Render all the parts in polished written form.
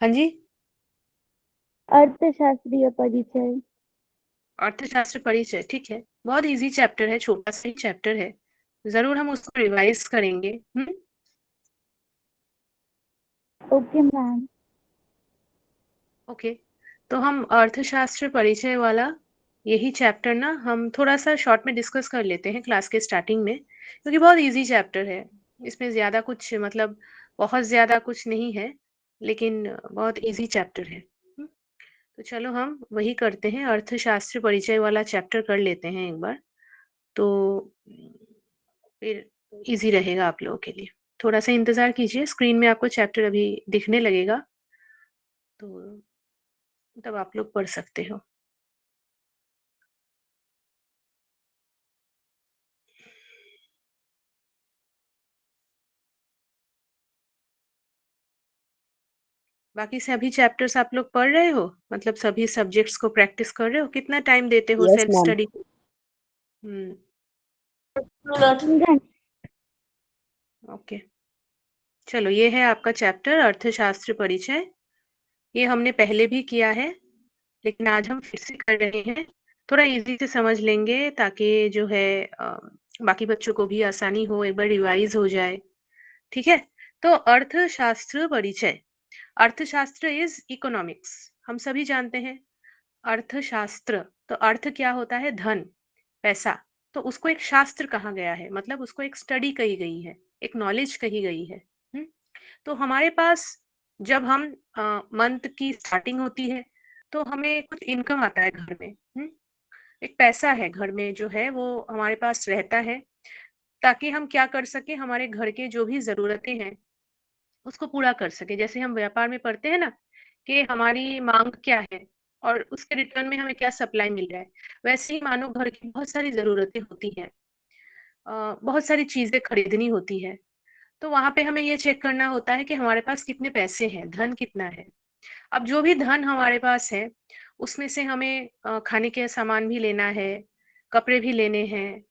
हाँ जी। अर्थशास्त्रीय परिचय। अर्थशास्त्र परिचय, ठीक है। बहुत इजी चैप्टर है, छोटा सा ही चैप्टर है। जरूर हम उसको रिवाइज करेंगे। Okay ma'am. ओके। तो हम अर्थशास्त्र परिचय वाला यही चैप्टर ना हम थोड़ा सा शॉर्ट में डिस्कस कर लेते हैं क्लास के स्टार्टिंग में, क्योंकि बहुत इजी चैप्टर है। इसमें ज्यादा कुछ मतलब बहुत ज्यादा कुछ नहीं है, लेकिन बहुत इजी चैप्टर है। तो चलो हम वही करते हैं, अर्थशास्त्र परिचय वाला चैप्टर कर लेते हैं एक बार। तो फिर इजी रहेगा आप लोगों के लिए। थोड़ा सा इंतजार कीजिए, स्क्रीन में आपको चैप्टर अभी दिखने लगेगा, तो तब आप लोग पढ़ सकते हो। बाकी सभी चैप्टर्स आप लोग पढ़ रहे हो, मतलब सभी सब्जेक्ट्स को प्रैक्टिस कर रहे हो? कितना टाइम देते हो यस सेल्फ मैम। स्टडी को? हम्म। मिनट। ओके। चलो, ये है आपका चैप्टर अर्थशास्त्र परिचय। ये हमने पहले भी किया है, लेकिन आज हम फिर से कर रहे हैं। थोड़ा इजी से समझ लेंगे ताकि जो है बाकी बच्चों को भी आसानी हो, एक बार रिवाइज हो जाए। ठीक है। तो अर्थशास्त्र परिचय। अर्थशास्त्र इज इकोनॉमिक्स, हम सभी जानते हैं। अर्थशास्त्र, तो अर्थ क्या होता है? धन, पैसा। तो उसको एक शास्त्र कहा गया है, मतलब उसको एक स्टडी कही गई है, एक नॉलेज कही गई है। हम्म? तो हमारे पास जब हम मंथ की स्टार्टिंग होती है, तो हमें कुछ इनकम आता है घर में। एक पैसा है घर में जो है वो हमारे पास रहता है, ताकि हम क्या कर सके, हमारे घर के जो भी जरूरतें हैं उसको पूरा कर सके। जैसे हम व्यापार में पढ़ते हैं ना कि हमारी मांग क्या है और उसके रिटर्न में हमें क्या सप्लाई मिल रहा है, वैसे ही मानो घर की बहुत सारी जरूरतें होती हैं, बहुत सारी चीजें खरीदनी होती है। तो वहां पे हमें ये चेक करना होता है कि हमारे पास कितने पैसे हैं, धन कितना है। अब जो भी धन हमारे पास है, उसमें से हमें खाने के सामान भी लेना है, कपड़े भी लेने हैं,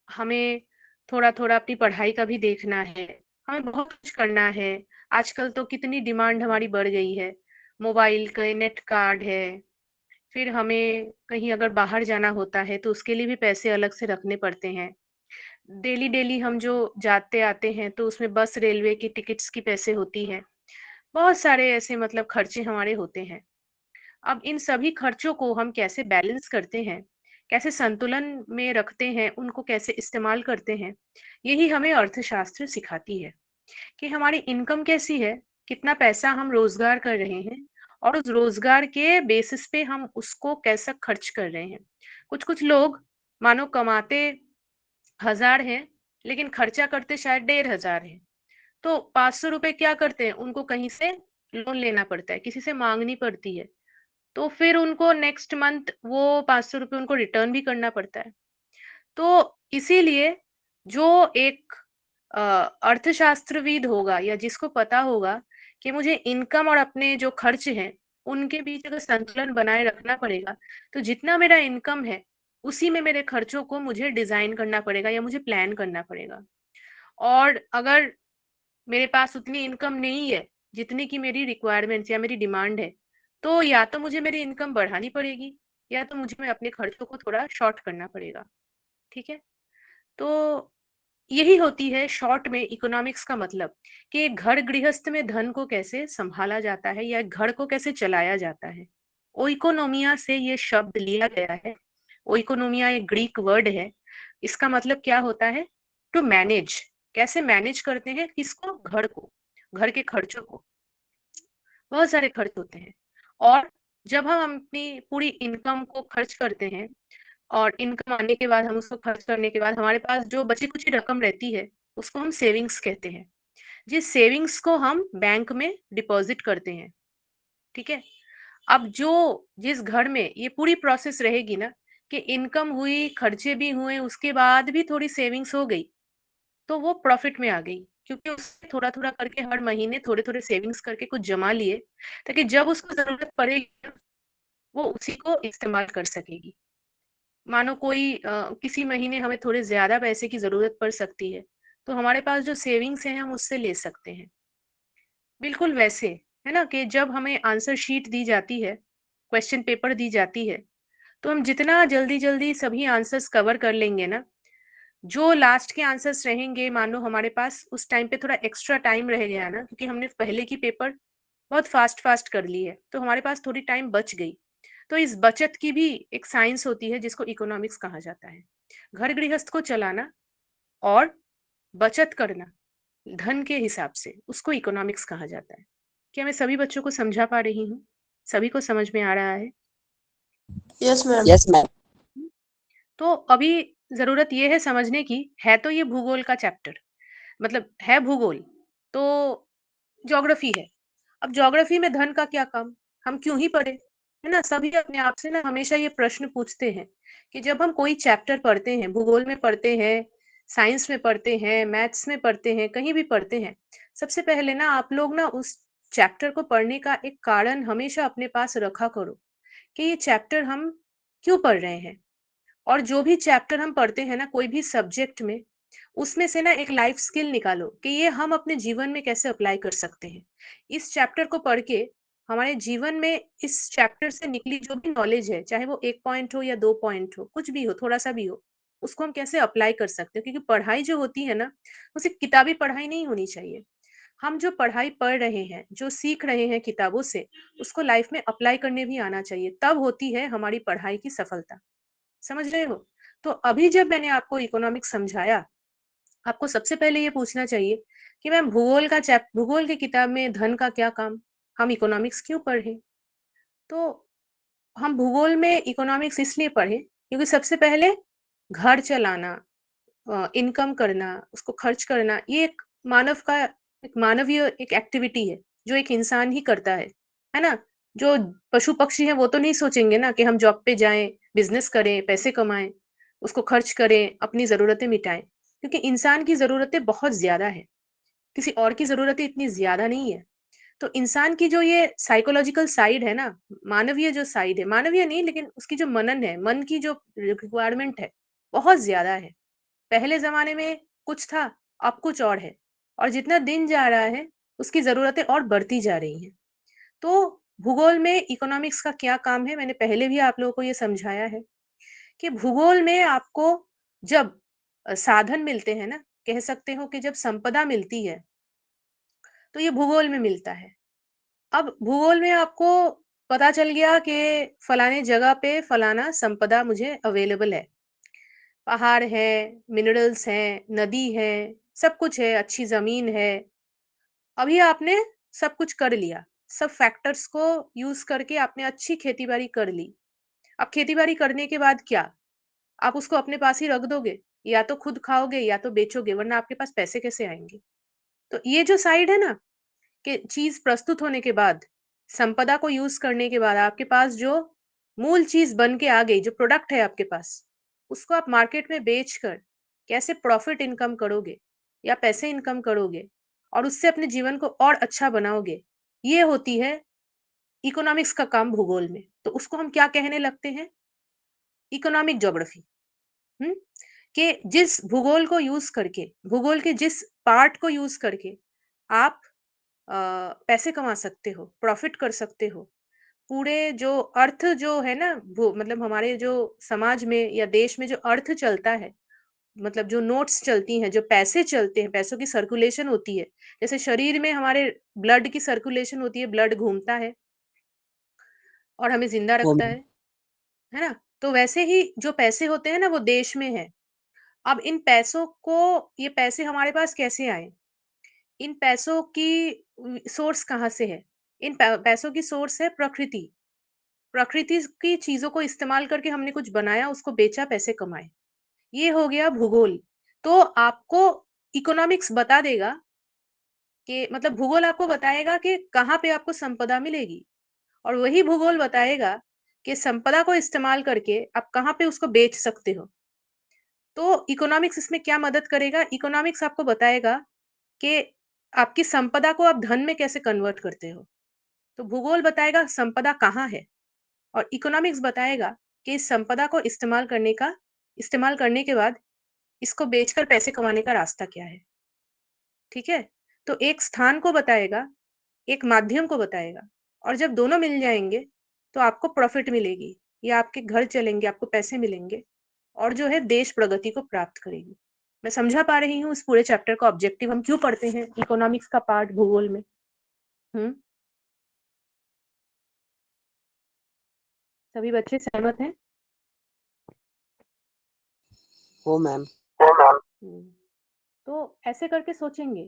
हमें थोड़ा थोड़ा अपनी पढ़ाई का भी देखना है, हमें बहुत कुछ करना है। आजकल तो कितनी डिमांड हमारी बढ़ गई है, मोबाइल का नेट कार्ड है, फिर हमें कहीं अगर बाहर जाना होता है तो उसके लिए भी पैसे अलग से रखने पड़ते हैं। डेली डेली हम जो जाते आते हैं तो उसमें बस रेलवे की टिकट्स की पैसे होती है। बहुत सारे ऐसे मतलब खर्चे हमारे होते हैं। अब इन सभी खर्चों को हम कैसे बैलेंस करते हैं, कैसे संतुलन में रखते हैं, उनको कैसे इस्तेमाल करते हैं, यही हमें अर्थशास्त्र सिखाती है। कि हमारी इनकम कैसी है, कितना पैसा हम रोजगार कर रहे हैं, और उस रोजगार के बेसिस पे हम उसको कैसा खर्च कर रहे हैं। कुछ कुछ लोग मानो कमाते 1000 हैं, लेकिन खर्चा करते शायद 1500 है। तो 500 रुपए क्या करते हैं, उनको कहीं से लोन लेना पड़ता है, किसी से मांगनी पड़ती है। तो फिर उनको नेक्स्ट मंथ वो 500 रुपए उनको रिटर्न भी करना पड़ता है। तो इसीलिए जो एक अर्थशास्त्रविद होगा या जिसको पता होगा कि मुझे इनकम और अपने जो खर्च हैं उनके बीच अगर संतुलन बनाए रखना पड़ेगा, तो जितना मेरा इनकम है उसी में मेरे खर्चों को मुझे डिजाइन करना पड़ेगा या मुझे प्लान करना पड़ेगा। और अगर मेरे पास उतनी इनकम नहीं है जितनी की मेरी रिक्वायरमेंट्स या मेरी डिमांड है, तो या तो मुझे मेरी इनकम बढ़ानी पड़ेगी, या तो मुझे मैं अपने खर्चों को थोड़ा शॉर्ट करना पड़ेगा। ठीक है। तो यही होती है शॉर्ट में इकोनॉमिक्स का मतलब, कि एक घर गृहस्थ में धन को कैसे संभाला जाता है या एक घर को कैसे चलाया जाता है। ओइकोनोमिया से ये शब्द लिया गया है। ओइकोनोमिया एक ग्रीक वर्ड है। इसका मतलब क्या होता है? To manage. कैसे मैनेज करते हैं किसको? घर को, घर के खर्चों को। बहुत सारे खर्च होते हैं, और जब हम अपनी पूरी इनकम को खर्च करते हैं और इनकम आने के बाद हम उसको खर्च करने के बाद हमारे पास जो बची कुची रकम रहती है उसको हम सेविंग्स कहते हैं। जिस सेविंग्स को हम बैंक में डिपॉजिट करते हैं। ठीक है। अब जो जिस घर में ये पूरी प्रोसेस रहेगी ना, कि इनकम हुई, खर्चे भी हुए, उसके बाद भी थोड़ी सेविंग्स हो गई, तो वो प्रॉफिट में आ गई, क्योंकि उसने थोड़ा थोड़ा करके हर महीने थोड़े थोड़े सेविंग्स करके कुछ जमा लिए, ताकि जब उसको जरूरत पड़ेगी वो उसी को इस्तेमाल कर सकेगी। मानो कोई किसी महीने हमें थोड़े ज्यादा पैसे की जरूरत पड़ सकती है, तो हमारे पास जो सेविंग्स है हम उससे ले सकते हैं। बिल्कुल वैसे, है ना? कि जब हमें आंसर शीट दी जाती है, क्वेश्चन पेपर दी जाती है, तो हम जितना जल्दी-जल्दी सभी आंसर्स कवर कर लेंगे ना, जो लास्ट के आंसर्स रहेंगे, मान लो हमारे पास उस टाइम पे थोड़ा एक्स्ट्रा टाइम रह गया ना, क्योंकि हमने पहले की पेपर बहुत फास्ट-फास्ट कर ली है, तो हमारे पास थोड़ी टाइम बच गई। तो इस बचत की भी एक साइंस होती है जिसको इकोनॉमिक्स कहा जाता है। घर गृहस्थ को चलाना और बचत करना धन के हिसाब से, उसको इकोनॉमिक्स कहा जाता है। क्या मैं सभी बच्चों को समझा पा रही हूँ? सभी को समझ में आ रहा है? Yes ma'am. Yes ma'am. हुँ। तो अभी ज़रूरत ये है समझने की, है तो ये भूगोल का चैप्टर, मतलब है भूगोल, तो ज्योग्राफी है। अब ज्योग्राफी में धन का क्या काम? हम क्यों ही पढ़े? है ना? सभी अपने आप से ना हमेशा ये प्रश्न पूछते हैं कि जब हम कोई चैप्टर पढ़ते हैं, भूगोल में पढ़ते हैं, साइंस में पढ़ते हैं, मैथ्स में पढ़ते हैं, कहीं भी पढ़ते हैं, सबसे पहले ना आप लोग ना उस चैप्टर को पढ़ने का एक कारण हमेशा अपने पास रखा करो कि ये चैप्टर हम क्यों पढ़ रहे हैं? और जो भी चैप्टर हम पढ़ते हैं ना कोई भी सब्जेक्ट में, उसमें से ना एक लाइफ स्किल निकालो कि ये हम अपने जीवन में कैसे अप्लाई कर सकते हैं। इस चैप्टर को पढ़ के हमारे जीवन में इस चैप्टर से निकली जो भी नॉलेज है, चाहे वो 1 पॉइंट हो या 2 पॉइंट हो, कुछ भी हो, थोड़ा-सा भी हो, उसको हम कैसे अप्लाई कर सकते हैं। क्योंकि पढ़ाई जो होती है ना, वो सिर्फ़ किताबी पढ़ाई नहीं होनी चाहिए। हम जो पढ़ाई पढ़ रहे हैं, जो सीख रहे हैं किताबों से, उसको लाइफ में अप्लाई करने भी आना चाहिए। तब होती है हमारी पढ़ाई की सफलता। समझ रहे हो? तो अभी जब मैंने आपको इकोनॉमिक्स समझाया, आपको सबसे पहले ये पूछना चाहिए कि मैम भूगोल की किताब में धन का क्या काम? हम इकोनॉमिक्स क्यों पढ़ें? तो हम भूगोल में इकोनॉमिक्स इसलिए पढ़े क्योंकि सबसे पहले घर चलाना, इनकम करना, उसको खर्च करना, ये एक मानवीय एक एक्टिविटी है, जो एक इंसान ही करता है ना? जो पशु-पक्षी हैं, वो तो नहीं सोचेंगे ना कि हम जॉब पे जाएँ, बिज़नेस करें, पैसे कमाएँ, उसको खर्च करें, अपनी ज़रूरतें मिटाएँ। क्योंकि इंसान की ज़रूरतें बहुत ज़्यादा हैं, किसी और की ज़रूरतें इतनी ज़्यादा नहीं है। तो इंसान की जो ये साइकोलॉजिकल साइड है ना, मानवीय जो साइड है, मानवीय नहीं लेकिन उसकी जो मनन है, मन की जो रिक्वायरमेंट है, बहुत ज़्यादा है। पहले ज़माने में कुछ था, अब कुछ और है और जितना दिन जा रहा है, उसकी ज़रूरतें और बढ़ती जा रही हैं। तो भूगोल में इकोनॉमिक्स का क्या काम है, मैंने पहले भी आप लोगों को ये समझाया है कि भूगोल में आपको जब साधन मिलते हैं ना, कह सकते हो कि जब संपदा मिलती है, तो ये भूगोल में मिलता है। अब भूगोल में आपको पता चल गया कि फलाने जगह पे फलाना संपदा मुझे अवेलेबल है। पहाड़ है, मिनरल्स हैं, नदी है, सब कुछ है, अच्छी ज़मीन है। अभी आपने सब कुछ कर लिया। सब फैक्टर्स को यूज़ करके आपने अच्छी खेती-बाड़ी कर ली। अब खेती-बाड़ी करने के बाद क्या? आप उसको अपने पास ही रख दोगे? या तो खुद खाओगे या तो बेचोगे, वरना आपके पास पैसे कैसे आएँगे? तो ये जो साइड है ना कि चीज़ प्रस्तुत होने के बाद, संपदा को यूज़ करने के बाद आपके पास जो मूल चीज़ बन के आ गई, जो प्रोडक्ट है आपके पास, उसको आप मार्केट में बेचकर कैसे प्रॉफ़िट इनकम करोगे या पैसे इनकम करोगे और उससे अपने जीवन को और अच्छा बनाओगे, ये होती है इकोनॉमिक्स का काम भूगोल में। तो उसको हम क्या कहने लगते हैं? Economic geography. हुँ? कि जिस भूगोल को यूज़ करके, भूगोल के जिस पार्ट को यूज़ करके आप अ, पैसे कमा सकते हो, प्रॉफ़िट कर सकते हो। पूरे जो अर्थ जो है ना, वो मतलब हमारे जो समाज में या देश में जो अर्थ चलता है, मतलब जो नोट्स चलती हैं, जो पैसे चलते हैं, पैसों की सर्कुलेशन होती है। जैसे शरीर में हमारे ब्लड की सर्कुलेशन होती है, ब्लड घूमता है और हमें ज़िंदा वो रखता है ना? तो वैसे ही जो पैसे होते हैं ना, वो देश में हैं। अब इन पैसों को ये पैसे हमारे पास कैसे आए? इन पैसों की सोर्स कहाँ से है? इन पैसों की सोर्स है प्रकृति। प्रकृति की चीज़ों को इस्तेमाल करके हमने कुछ बनाया, उसको बेचा, पैसे कमाए। ये हो गया भूगोल। तो आपको इकोनॉमिक्स बता देगा कि मतलब भूगोल आपको बताएगा कि कहाँ पे आपको संपदा मिलेगी और वही भूगोल बताएगा कि संपदा को इस्तेमाल करके आप कहाँ पे उसको बेच सकते हो। तो इकोनॉमिक्स इसमें क्या मदद करेगा? इकोनॉमिक्स आपको बताएगा कि आपकी संपदा को आप धन में कैसे कन्वर्ट करते हो। तो भूगोल बताएगा संपदा कहाँ है और इकोनॉमिक्स बताएगा कि इस संपदा को इस्तेमाल करने के बाद इसको बेचकर पैसे कमाने का रास्ता क्या है। ठीक है? तो एक स्थान को बताएगा एक माध्यम को बताएगा, और जब दोनों मिल जाएंगे तो आपको प्रॉफिट मिलेगी, या आपके घर चलेंगे, आपको पैसे मिलेंगे, और जो है देश प्रगति को प्राप्त करेगी। मैं समझा पा रही हूँ इस पूरे चैप्टर का ऑब्जेक्टिव हम क्यों पढ़ते हैं इकोनॉमिक्स का पार्ट भूगोल में। सभी बच्चे सहमत हैं? हो मैम। तो ऐसे करके सोचेंगे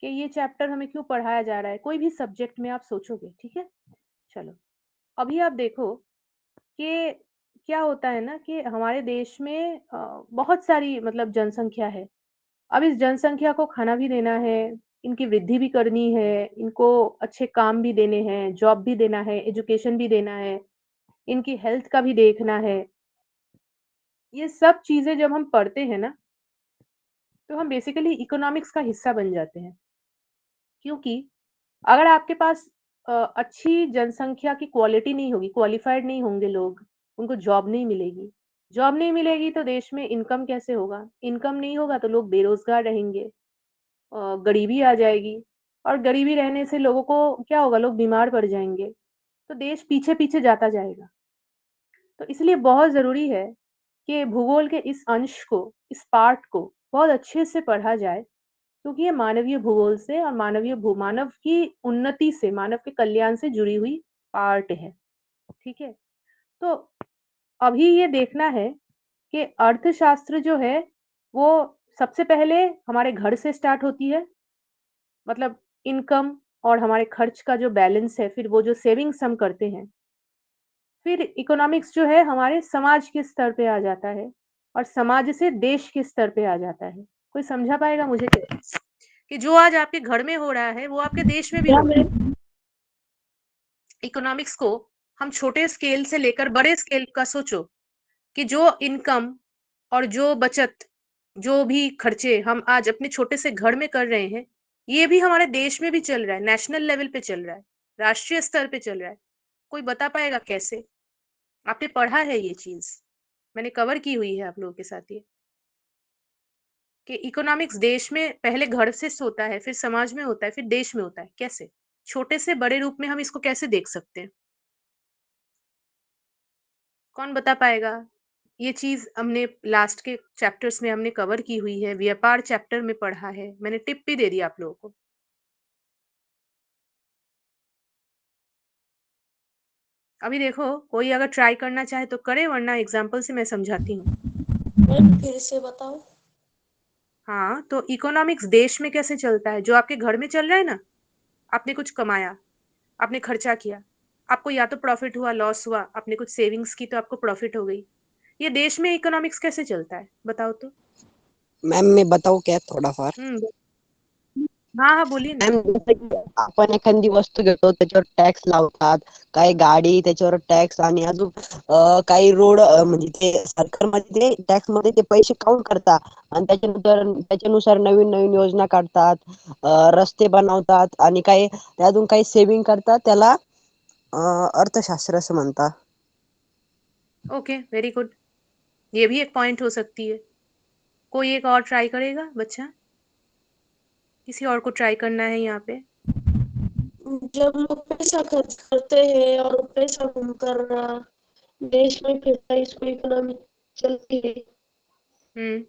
कि ये चैप्टर हमें क्यों पढ़ाया जा रहा है, कोई भी सब्जेक्ट में आप सोचोगे, ठीक है। चलो, अभी आप देखो कि क्या होता है ना कि हमारे देश में बहुत सारी मतलब जनसंख्या है। अब इस जनसंख्या को खाना भी देना है, इनकी वृद्धि भी करनी है, इनको अच्छे काम भी देने हैं, जॉब भी देना है, एजुकेशन भी देना है, इनकी हेल्थ का भी देखना है। ये सब चीज़ें जब हम पढ़ते हैं ना, तो हम बेसिकली इकोनॉमिक्स का हिस्सा बन जाते हैं। क्योंकि अगर आपके पास अच्छी जनसंख्या की क्वालिटी नहीं होगी, क्वालिफाइड नहीं होंगे लोग, उनको जॉब नहीं मिलेगी। जॉब नहीं मिलेगी तो देश में इनकम कैसे होगा? इनकम नहीं होगा तो लोग बेरोज़गार रहेंगे, गरीबी आ जाएगी, और गरीबी रहने से लोगों को क्या होगा, लोग बीमार पड़ जाएँगे, तो देश पीछे-पीछे जाता जाएगा। तो इसलिए बहुत ज़रूरी है कि भूगोल के इस अंश को, इस पार्ट को बहुत अच्छे से पढ़ा जाए, क्योंकि ये मानवीय भूगोल से और मानव की उन्नति से, मानव के कल्याण से जुड़ी हुई पार्ट है, ठीक है? तो अभी ये देखना है कि अर्थशास्त्र जो है, वो सबसे पहले हमारे घर से स्टार्ट होती है, मतलब इनकम और हमारे खर्च का जो बैलेंस है, फिर वो जो सेविंग्स हम करते हैं। फिर इकोनॉमिक्स जो है हमारे समाज के स्तर पे आ जाता है, और समाज से देश के स्तर पे आ जाता है। कोई समझा पाएगा मुझे कि जो आज आपके घर में हो रहा है वो आपके देश में भी हो रहा है। इकोनॉमिक्स को हम छोटे स्केल से लेकर बड़े स्केल का सोचो, कि जो इनकम और जो बचत, जो भी खर्चे हम आज अपने छोटे से घर में कर रहे हैं, ये भी हमारे देश में भी चल रहा है, नेशनल लेवल पे चल रहा है, राष्ट्रीय स्तर पे चल रहा है। कोई बता पाएगा कैसे? आपने पढ़ा है ये चीज़, मैंने कवर की हुई है आप लोगों के साथ ये, कि इकोनॉमिक्स देश में पहले घर से होता है, फिर समाज में होता है, फिर देश में होता है। कैसे? छोटे से बड़े रूप में हम इसको कैसे देख सकते हैं? कौन बता पाएगा? ये चीज़ हमने लास्ट के चैप्टर्स में हमने कवर की हुई है, व्यापार चैप्टर में पढ़ा है, मैंने टिप भी दे दी आप लोगों को। अभी देखो, कोई अगर ट्राई करना चाहे तो करे, वरना एग्ज़ाम्पल से मैं समझाती हूँ। मैम फिर से बताओ। हाँ, तो इकोनॉमिक्स देश में कैसे चलता है, जो आपके घर में चल रहा है ना, आपने कुछ कमाया, आपने खर्चा किया, आपको या तो प्रॉफिट हुआ, लॉस हुआ, आपने कुछ सेविंग्स की तो आपको प्रॉफिट हो गई। ये देश में इकोनॉमिक्स कैसे चलता है, बताओ तो? मैम मैं बताऊ क्या थोडाफार? हुँ, हाँ, हाँ, बोलिए ना। मॅम जसं की आपण एखादी वस्तू घेतो त्याच्यावर टॅक्स लावतात, काही गाडी त्याच्यावर टॅक्स आणि अजून काही रोड म्हणजे ते सरकारमध्ये ते टॅक्स मध्ये ते पैसे काउंट करतात आणि त्याच्यानुसार नवीन नवीन योजना काढतात, रस्ते बनवतात आणि काही त्यातून काही सेविंग करतात, त्याला अर्थशास्त्र असं म्हणतात. Okay, very good. ये भी एक पॉइंट हो सकती है। कोई एक और ट्राई करेगा बच्चा? किसी और को ट्राई करना है यहाँ पे? जब लोग पैसा खर्च करते हैं और पैसा घूमकर देश में फिरता है, इसको इकोनॉमी चलती है। हुँ,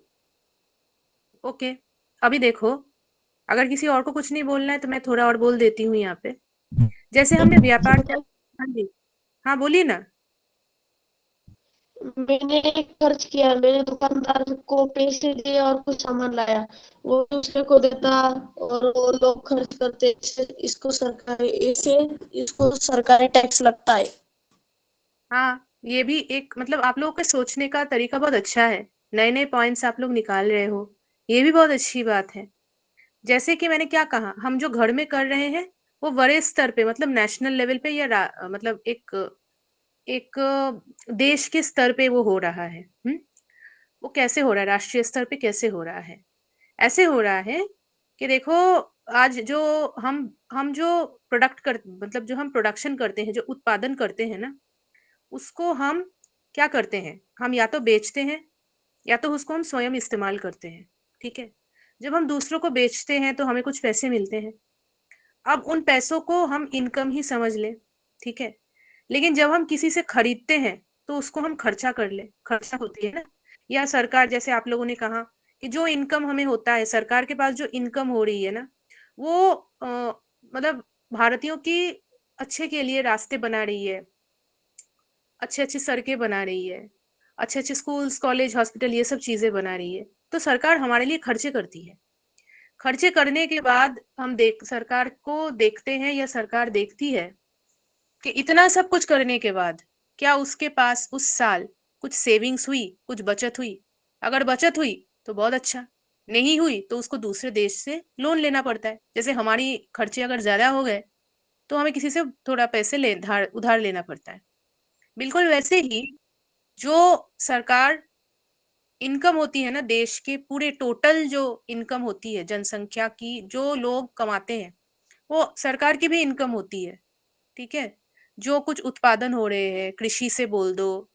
ओके। अभी देखो, अगर किसी और को कुछ नहीं बोलना है तो मैं थोड़ा और बोल देती हूँ यहाँ पे। जैसे हमने व्यापार बताओ, हाँ जी, हाँ बोलिए ना। मैंने खर्च किया, मैंने दुकानदार को पैसे दिए और कुछ सामान लाया, वो दूसरे को देता और वो लोग खर्च करते, इसको सरकारी टैक्स लगता है। हाँ, ये भी एक मतलब आप लोगों के सोचने का तरीका बहुत अच्छा है। नए-नए पॉइंट्स आप लोग निकाल रहे हो। ये भी बहुत अच्छी बात है। जैसे कि मैंने क्या कहा, हम जो घर में कर रहे हैं, वो बड़े स्तर पे मतलब नेशनल लेवल पे या मतलब एक एक देश के स्तर पे वो हो रहा है। हुँ? वो कैसे हो रहा है, राष्ट्रीय स्तर पे कैसे हो रहा है? ऐसे हो रहा है कि देखो, आज जो हम जो मतलब जो हम प्रोडक्शन करते हैं, जो उत्पादन करते हैं ना, उसको हम क्या करते हैं, हम या तो बेचते हैं, या तो उसको हम स्वयं इस्तेमाल करते हैं, ठीक है? जब हम दूसरों को बेचते हैं तो हमें कुछ पैसे मिलते हैं, अब उन पैसों को हम इनकम ही समझ ले, ठीक है। लेकिन जब हम किसी से खरीदते हैं तो उसको हम खर्चा कर ले, खर्चा होती है ना। या सरकार, जैसे आप लोगों ने कहा कि जो इनकम हमें होता है, सरकार के पास जो इनकम हो रही है ना, वो मतलब भारतीयों की अच्छे के लिए रास्ते बना रही है, अच्छे अच्छे सड़कें बना रही है, अच्छे अच्छे स्कूल्स, कॉलेज, हॉस्पिटल, ये सब चीजें बना रही है। तो सरकार हमारे लिए खर्चे करती है। खर्चे करने के बाद हम सरकार को देखते हैं या सरकार देखती है कि इतना सब कुछ करने के बाद क्या उसके पास उस साल कुछ सेविंग्स हुई, कुछ बचत हुई। अगर बचत हुई तो बहुत अच्छा, नहीं हुई तो उसको दूसरे देश से लोन लेना पड़ता है। जैसे हमारी खर्चे अगर ज्यादा हो गए तो हमें किसी से थोड़ा पैसे उधार लेना पड़ता है। बिल्कुल वैसे ही जो सरकार इनकम होती है ना, देश के पूरे टोटल जो इनकम होती है, जनसंख्या की, जो लोग कमाते हैं, वो सरकार की भी इनकम होती है, ठीक है। जो कुछ उत्पादन हो रहे हैं, कृषि से बोल दो,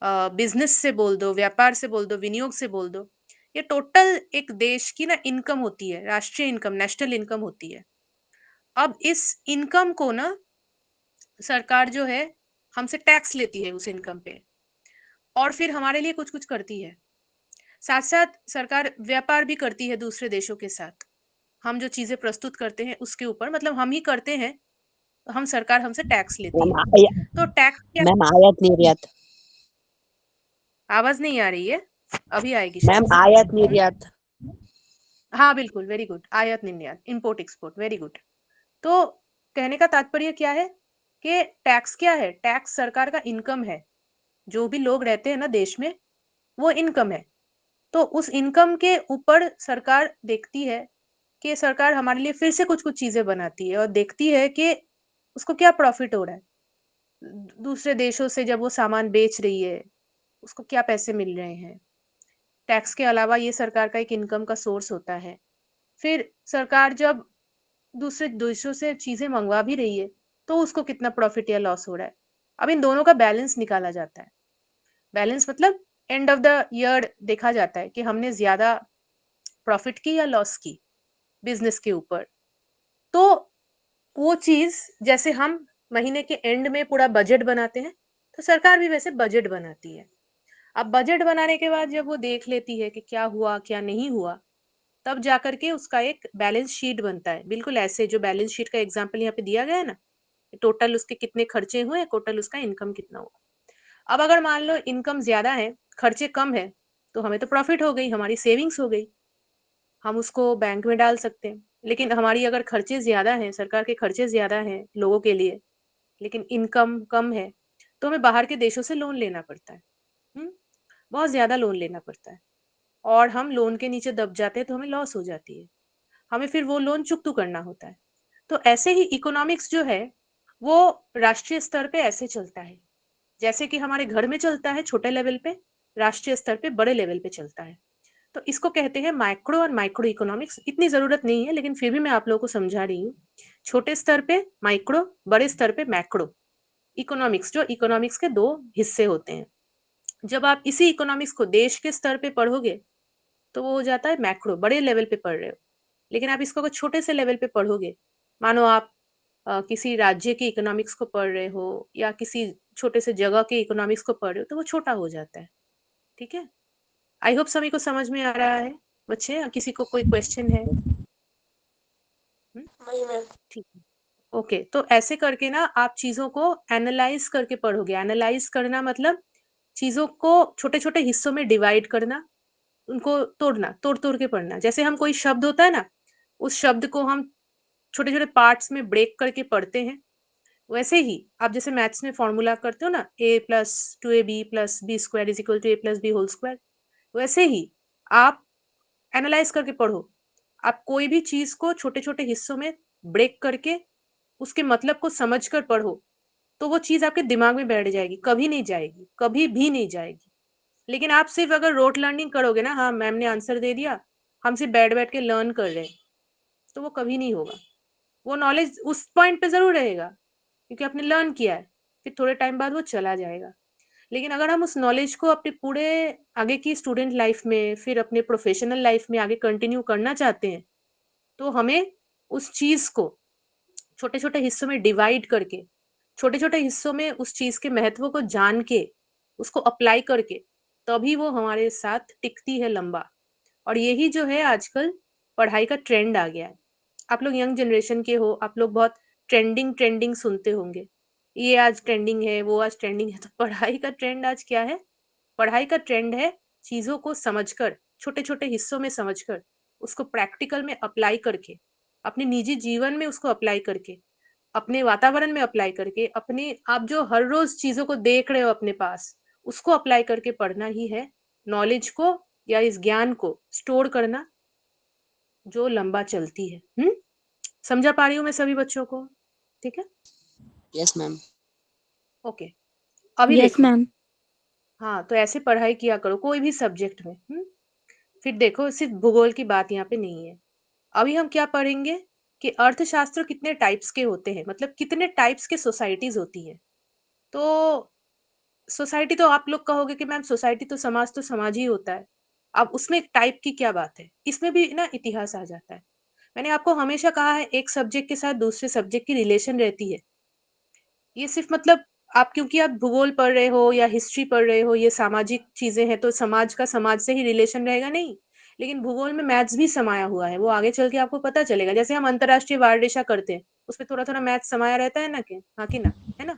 बिजनेस से बोल दो, व्यापार से बोल दो, विनियोग से बोल दो, ये टोटल एक देश की ना इनकम होती है, राष्ट्रीय इनकम, नेशनल इनकम होती है। अब इस इनकम को ना सरकार जो है हमसे टैक्स लेती है उस इनकम पे, और फिर हमारे लिए कुछ कुछ करती है। साथ साथ सरकार व्यापार भी करती है दूसरे देशों के साथ। हम जो चीजें प्रस्तुत करते हैं उसके ऊपर, मतलब हम ही करते हैं, हम सरकार हमसे टैक्स लेती मैम है। तो टैक्स क्या? मैम आयात निर्यात। आवाज नहीं आ रही है, अभी आएगी मैम शायद। आयात निर्यात। हाँ बिल्कुल, वेरी गुड, आयात निर्यात, इम्पोर्ट एक्सपोर्ट, वेरी गुड। तो कहने का तात्पर्य क्या है कि टैक्स क्या है? टैक्स सरकार का इनकम है। जो भी लोग रहते हैं ना देश में, वो इनकम है। तो उस इनकम के ऊपर सरकार देखती है कि सरकार हमारे लिए फिर से कुछ कुछ चीजें बनाती है और देखती है कि उसको क्या प्रॉफिट हो रहा है। दूसरे देशों से जब वो सामान बेच रही है, उसको क्या पैसे मिल रहे हैं। टैक्स के अलावा ये सरकार का एक इनकम का सोर्स होता है। फिर सरकार जब दूसरे देशों से चीजें मंगवा भी रही है तो उसको कितना प्रॉफिट या लॉस हो रहा है। अब इन दोनों का बैलेंस निकाला जाता है। बैलेंस मतलब एंड ऑफ द ईयर देखा जाता है कि हमने ज्यादा प्रॉफिट की या लॉस की बिजनेस के ऊपर। तो वो चीज, जैसे हम महीने के एंड में पूरा बजट बनाते हैं, तो सरकार भी वैसे बजट बनाती है। अब बजट बनाने के बाद जब वो देख लेती है कि क्या हुआ क्या नहीं हुआ, तब जाकर के उसका एक बैलेंस शीट बनता है। बिल्कुल ऐसे जो बैलेंस शीट का एग्जांपल यहाँ पे दिया गया है ना, टोटल उसके कितने खर्चे हुए, टोटल उसका इनकम कितना हुआ। अब अगर मान लो इनकम ज्यादा है, खर्चे कम है, तो हमें तो प्रॉफिट हो गई, हमारी सेविंग्स हो गई, हम उसको बैंक में डाल सकते हैं। लेकिन हमारी अगर खर्चे ज्यादा हैं, सरकार के खर्चे ज्यादा हैं लोगों के लिए, लेकिन इनकम कम है, तो हमें बाहर के देशों से लोन लेना पड़ता है। हम्म बहुत ज्यादा लोन लेना पड़ता है, और हम लोन के नीचे दब जाते हैं तो हमें लॉस हो जाती है। हमें फिर वो लोन चुकता करना होता है। तो ऐसे ही इकोनॉमिक्स जो है वो राष्ट्रीय स्तर पे ऐसे चलता है, जैसे कि हमारे घर में चलता है छोटे लेवल पे, राष्ट्रीय स्तर पे बड़े लेवल पे चलता है। तो इसको कहते हैं माइक्रो और माइक्रो इकोनॉमिक्स। इतनी जरूरत नहीं है, लेकिन फिर भी मैं आप लोगों को समझा रही हूँ। छोटे स्तर पे माइक्रो, बड़े स्तर पे मैक्रो इकोनॉमिक्स, जो इकोनॉमिक्स के दो हिस्से होते हैं। जब आप इसी इकोनॉमिक्स को देश के स्तर पे पढ़ोगे तो वो हो जाता है मैक्रो, बड़े लेवल पे पढ़ रहे हो। लेकिन आप इसको अगर छोटे से लेवल पे पढ़ोगे, मानो आप किसी राज्य के इकोनॉमिक्स को पढ़ रहे हो या किसी छोटे से जगह के इकोनॉमिक्स को पढ़ रहे हो, तो वो छोटा हो जाता है। ठीक है, आई होप सभी को समझ में आ रहा है बच्चे, या किसी को कोई क्वेश्चन है? नहीं मैम। ठीक है, ओके। तो ऐसे करके ना आप चीजों को एनालाइज करके पढ़ोगे। एनालाइज करना मतलब चीजों को छोटे छोटे हिस्सों में डिवाइड करना, उनको तोड़ना, तोड़ तोड़ के पढ़ना। जैसे हम कोई शब्द होता है ना, उस शब्द को हम छोटे छोटे पार्ट्स में ब्रेक करके पढ़ते हैं। वैसे ही आप जैसे मैथ्स में फॉर्मूला करते हो ना, a+2ab+b² = a+b होल स्क्वायर, वैसे ही आप एनालाइज करके पढ़ो। आप कोई भी चीज को छोटे छोटे हिस्सों में ब्रेक करके उसके मतलब को समझ कर पढ़ो, तो वो चीज आपके दिमाग में बैठ जाएगी, कभी नहीं जाएगी, कभी भी नहीं जाएगी। लेकिन आप सिर्फ अगर रोट लर्निंग करोगे ना, हाँ मैम ने आंसर दे दिया, हम सिर्फ बैठ बैठ के लर्न कर रहे हैं, तो वो कभी नहीं होगा। वो नॉलेज उस पॉइंट पे जरूर रहेगा क्योंकि आपने लर्न किया है, फिर थोड़े टाइम बाद वो चला जाएगा। लेकिन अगर हम उस नॉलेज को अपने पूरे आगे की स्टूडेंट लाइफ में, फिर अपने प्रोफेशनल लाइफ में आगे कंटिन्यू करना चाहते हैं, तो हमें उस चीज को छोटे छोटे हिस्सों में डिवाइड करके, छोटे छोटे हिस्सों में उस चीज के महत्व को जान के, उसको अप्लाई करके, तभी वो हमारे साथ टिकती है लंबा। और यही जो है आजकल पढ़ाई का ट्रेंड आ गया है। आप लोग यंग जनरेशन के हो, आप लोग बहुत ट्रेंडिंग ट्रेंडिंग सुनते होंगे, ये आज ट्रेंडिंग है, वो आज ट्रेंडिंग है। तो पढ़ाई का ट्रेंड आज क्या है? पढ़ाई का ट्रेंड है चीजों को समझकर, छोटे छोटे हिस्सों में समझकर, उसको प्रैक्टिकल में अप्लाई करके, अपने निजी जीवन में उसको अप्लाई करके, अपने वातावरण में अप्लाई करके, अपने आप जो हर रोज चीजों को देख रहे हो अपने पास, उसको अप्लाई करके पढ़ना ही है नॉलेज को, या इस ज्ञान को स्टोर करना, जो लंबा चलती है। समझा पा रही हूँ मैं सभी बच्चों को? ठीक है, यस मैम। ओके। अभी यस देखो, मैम। हाँ, तो ऐसे पढ़ाई किया करो कोई भी सब्जेक्ट में। फिर देखो, सिर्फ भूगोल की बात यहाँ पे नहीं है। अभी हम क्या पढ़ेंगे कि अर्थशास्त्र कितने टाइप्स के होते हैं, मतलब कितने टाइप्स के सोसाइटीज होती है। तो सोसाइटी तो आप लोग कहोगे कि मैम सोसाइटी तो समाज ही होता है। अब उसमें एक टाइप की क्या बात है, इसमें भी ना इतिहास आ जाता है। मैंने आपको हमेशा कहा है, एक सब्जेक्ट के साथ दूसरे सब्जेक्ट की रिलेशन रहती है। ये सिर्फ मतलब आप क्योंकि आप भूगोल पढ़ रहे हो या हिस्ट्री पढ़ रहे हो, ये सामाजिक चीजें हैं, तो समाज का समाज से ही रिलेशन रहेगा, नहीं। लेकिन भूगोल में मैथ्स भी समाया हुआ है, वो आगे चल के आपको पता चलेगा। जैसे हम अंतरराष्ट्रीय वार रेखा करते हैं, उसमें थोड़ा थोड़ा मैथ्स समाया रहता है ना, कि हाँ कि ना, है ना?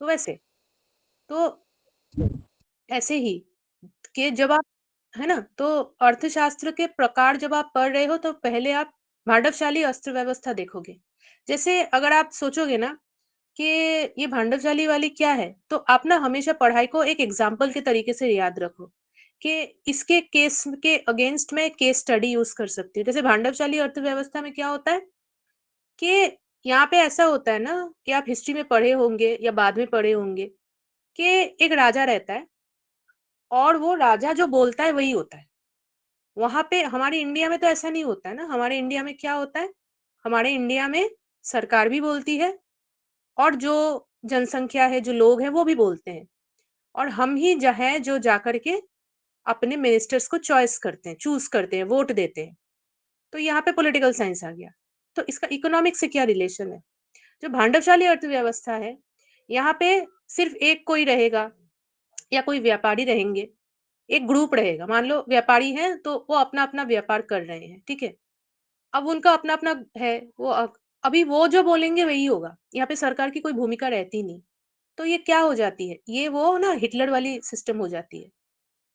तो वैसे, तो ऐसे ही कि जब आप, है ना, तो अर्थशास्त्र के प्रकार जब आप पढ़ रहे हो, तो पहले आप भांडवशाली अर्थव्यवस्था देखोगे। जैसे अगर आप सोचोगे ना कि ये भांडवशाली वाली क्या है, तो आप ना हमेशा पढ़ाई को एक एग्जाम्पल के तरीके से याद रखो कि इसके केस के अगेंस्ट में केस स्टडी यूज कर सकती हूँ। जैसे भांडवशाली अर्थव्यवस्था में क्या होता है कि यहाँ पे ऐसा होता है ना, कि आप हिस्ट्री में पढ़े होंगे या बाद में पढ़े होंगे, कि एक राजा रहता है और वो राजा जो बोलता है वही होता है। वहां पे हमारे इंडिया में तो ऐसा नहीं होता है ना। हमारे इंडिया में क्या होता है, हमारे इंडिया में सरकार भी बोलती है, और जो जनसंख्या है, जो लोग हैं, वो भी बोलते हैं। और हम ही जो है, जो जाकर के अपने मिनिस्टर्स को चॉइस करते हैं, चूज करते हैं, वोट देते हैं। तो यहाँ पे पॉलिटिकल साइंस आ गया। तो इसका इकोनॉमिक से क्या रिलेशन है? जो भांडवशाली अर्थव्यवस्था है, यहाँ पे सिर्फ एक कोई रहेगा, या कोई व्यापारी रहेंगे, एक ग्रुप रहेगा। मान लो व्यापारी हैं, तो वो अपना अपना व्यापार कर रहे हैं, ठीक है। अब उनका अपना अपना है, वो अभी वो जो बोलेंगे वही होगा। यहाँ पे सरकार की कोई भूमिका रहती नहीं। तो ये क्या हो जाती है, ये वो ना हिटलर वाली सिस्टम हो जाती है।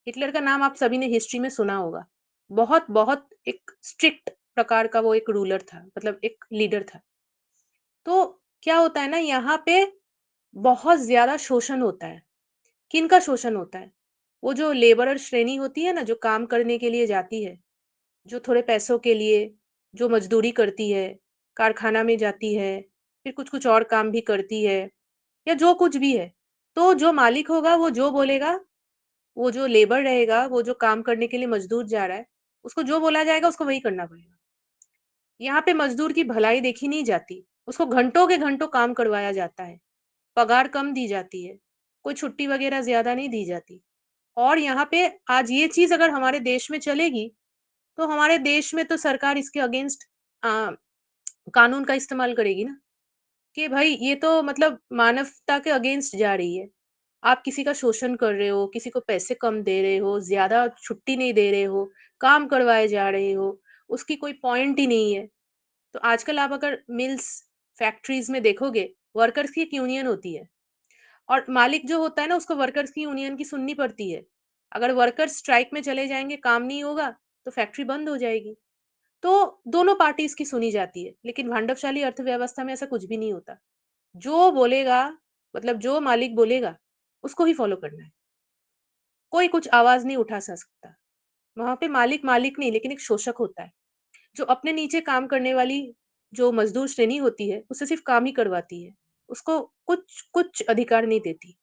हिटलर का नाम आप सभी ने हिस्ट्री में सुना होगा। बहुत बहुत एक स्ट्रिक्ट प्रकार का वो एक रूलर था, मतलब एक लीडर था। तो क्या होता है ना, यहाँ पे बहुत ज्यादा शोषण होता है। किनका शोषण होता है? वो जो लेबरर श्रेणी होती है ना, जो काम करने के लिए जाती है, जो थोड़े पैसों के लिए, जो मजदूरी करती है, कारखाना में जाती है, फिर कुछ कुछ और काम भी करती है, या जो कुछ भी है। तो जो मालिक होगा वो जो बोलेगा, वो जो लेबर रहेगा, वो जो काम करने के लिए मजदूर जा रहा है, उसको जो बोला जाएगा उसको वही करना पड़ेगा। यहाँ पे मजदूर की भलाई देखी नहीं जाती, उसको घंटों के घंटों काम करवाया जाता है, पगार कम दी जाती है, कोई छुट्टी वगैरह ज्यादा नहीं दी जाती। और यहाँ पे आज ये चीज अगर हमारे देश में चलेगी, तो हमारे देश में तो सरकार इसके अगेंस्ट कानून का इस्तेमाल करेगी ना, कि भाई ये तो मतलब मानवता के अगेंस्ट जा रही है। आप किसी का शोषण कर रहे हो, किसी को पैसे कम दे रहे हो, ज्यादा छुट्टी नहीं दे रहे हो, काम करवाए जा रहे हो, उसकी कोई पॉइंट ही नहीं है। तो आजकल आप अगर मिल्स, फैक्ट्रीज में देखोगे, वर्कर्स की एक यूनियन होती है, और मालिक जो होता है ना, उसको वर्कर्स की यूनियन की सुननी पड़ती है। अगर वर्कर्स स्ट्राइक में चले जाएंगे, काम नहीं होगा, तो फैक्ट्री बंद हो जाएगी। तो दोनों पार्टीज की सुनी जाती है। लेकिन भांडवशाली अर्थव्यवस्था में ऐसा कुछ भी नहीं होता। जो बोलेगा, मतलब जो मालिक बोलेगा, उसको ही फॉलो करना है। कोई कुछ आवाज नहीं उठा सकता। वहां पे मालिक मालिक नहीं, लेकिन एक शोषक होता है, जो अपने नीचे काम करने वाली जो मजदूर श्रेणी होती है, उससे सिर्फ काम ही करवाती है, उसको कुछ कुछ अधिकार नहीं देती।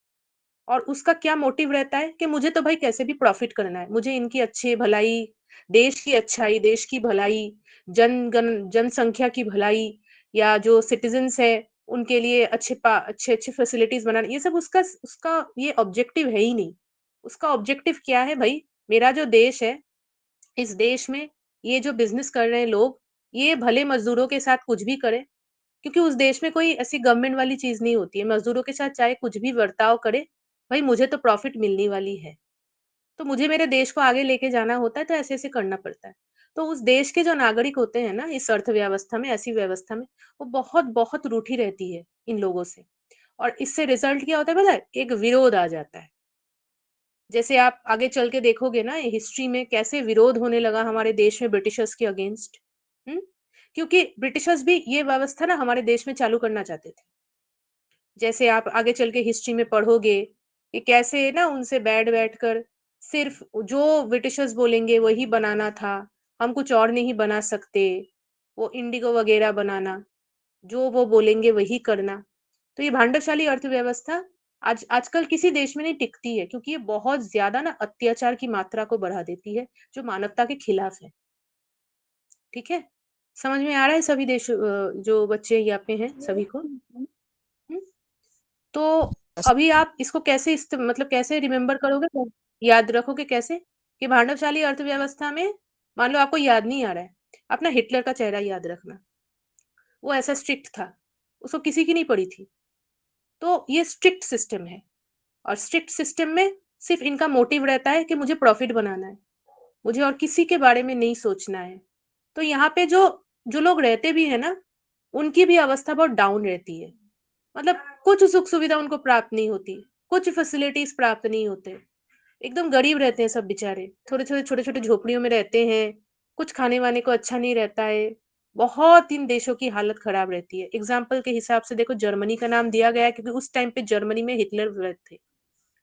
और उसका क्या मोटिव रहता है कि मुझे तो भाई कैसे भी प्रॉफिट करना है, मुझे इनकी अच्छी भलाई, देश की अच्छाई, देश की भलाई, जनसंख्या की भलाई, या जो सिटीजन्स है उनके लिए अच्छे अच्छे फैसिलिटीज बनाना, ये सब उसका उसका ये ऑब्जेक्टिव है ही नहीं। उसका ऑब्जेक्टिव क्या है भाई? मेरा जो देश है, इस देश में ये जो बिजनेस कर रहे हैं लोग, ये भले मजदूरों के साथ कुछ भी करे, क्योंकि उस देश में कोई ऐसी गवर्नमेंट वाली चीज नहीं होती है। मजदूरों के साथ चाहे कुछ भी बर्ताव करे, भाई मुझे तो प्रॉफिट मिलने वाली है, तो मुझे मेरे देश को आगे लेके जाना होता है, तो ऐसे ऐसे करना पड़ता है। तो उस देश के जो नागरिक होते हैं ना, इस अर्थव्यवस्था में, ऐसी व्यवस्था में, वो बहुत बहुत रूठी रहती है इन लोगों से। और इससे रिजल्ट क्या होता है पता है? एक विरोध आ जाता है। जैसे आप आगे चल के देखोगे ना हिस्ट्री में कैसे विरोध होने लगा हमारे देश में ब्रिटिशर्स के अगेंस्ट। हम्म क्योंकि ब्रिटिशर्स भी ये व्यवस्था ना हमारे देश में चालू करना चाहते थे। जैसे आप आगे चल के हिस्ट्री में पढ़ोगे कि कैसे ना उनसे बैठ कर सिर्फ जो ब्रिटिशर्स बोलेंगे वही बनाना था, हम कुछ और नहीं बना सकते, वो इंडिगो वगैरह बनाना, जो वो बोलेंगे वही करना। तो ये भांडवलशाही अर्थव्यवस्था आज आजकल किसी देश में नहीं टिकती है, क्योंकि ये बहुत ज्यादा ना अत्याचार की मात्रा को बढ़ा देती है, जो मानवता के खिलाफ है। ठीक है, समझ में आ रहा है सभी देश जो बच्चे यहाँ पे हैं सभी को? हम्म? तो अभी आप इसको कैसे मतलब कैसे रिमेम्बर करोगे, याद रखोगे कैसे? कि भांडवलशाही अर्थव्यवस्था में मान लो आपको याद नहीं आ रहा है, अपना हिटलर का चेहरा याद रखना। वो ऐसा स्ट्रिक्ट था, उसको किसी की नहीं पड़ी थी। तो ये स्ट्रिक्ट सिस्टम है, और स्ट्रिक्ट सिस्टम में सिर्फ इनका मोटिव रहता है कि मुझे प्रॉफिट बनाना है, मुझे और किसी के बारे में नहीं सोचना है। तो यहाँ पे जो जो लोग रहते भी है ना, उनकी भी अवस्था बहुत डाउन रहती है। मतलब कुछ सुख सुविधा उनको प्राप्त नहीं होती, कुछ फैसिलिटीज प्राप्त नहीं होते, एकदम गरीब रहते हैं सब बेचारे, थोड़े छोटे छोटे छोटे झोपड़ियों में रहते हैं, कुछ खाने वाने को अच्छा नहीं रहता है। बहुत इन देशों की हालत खराब रहती है। एग्जाम्पल के हिसाब से देखो, जर्मनी का नाम दिया गया है क्योंकि उस टाइम पे जर्मनी में हिटलर थे।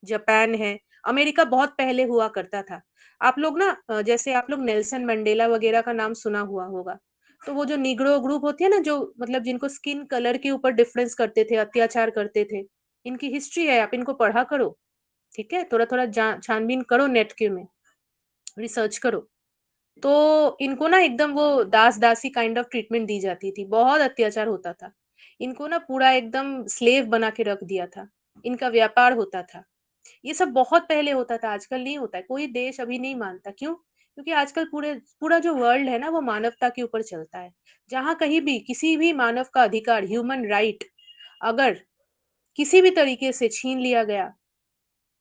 जापान है, अमेरिका बहुत पहले हुआ करता था। आप लोग ना जैसे आप लोग नेल्सन मंडेला वगैरह का नाम सुना हुआ होगा। तो वो जो निग्रो ग्रुप होती है ना, जो मतलब जिनको स्किन कलर के ऊपर डिफरेंस करते थे, अत्याचार करते थे, इनकी हिस्ट्री है, आप इनको पढ़ा करो। ठीक है, थोड़ा थोड़ा छानबीन करो, नेट के में रिसर्च करो। तो इनको ना एकदम वो दास दासी काइंड ऑफ ट्रीटमेंट दी जाती थी, बहुत अत्याचार होता था। इनको ना पूरा एकदम स्लेव बना के रख दिया था, इनका व्यापार होता था। ये सब बहुत पहले होता था, आजकल नहीं होता है। कोई देश अभी नहीं मानता, क्यों? क्योंकि आजकल पूरा जो वर्ल्ड है ना, वो मानवता के ऊपर चलता है। जहां कहीं भी किसी भी मानव का अधिकार, ह्यूमन राइट, अगर किसी भी तरीके से छीन लिया गया,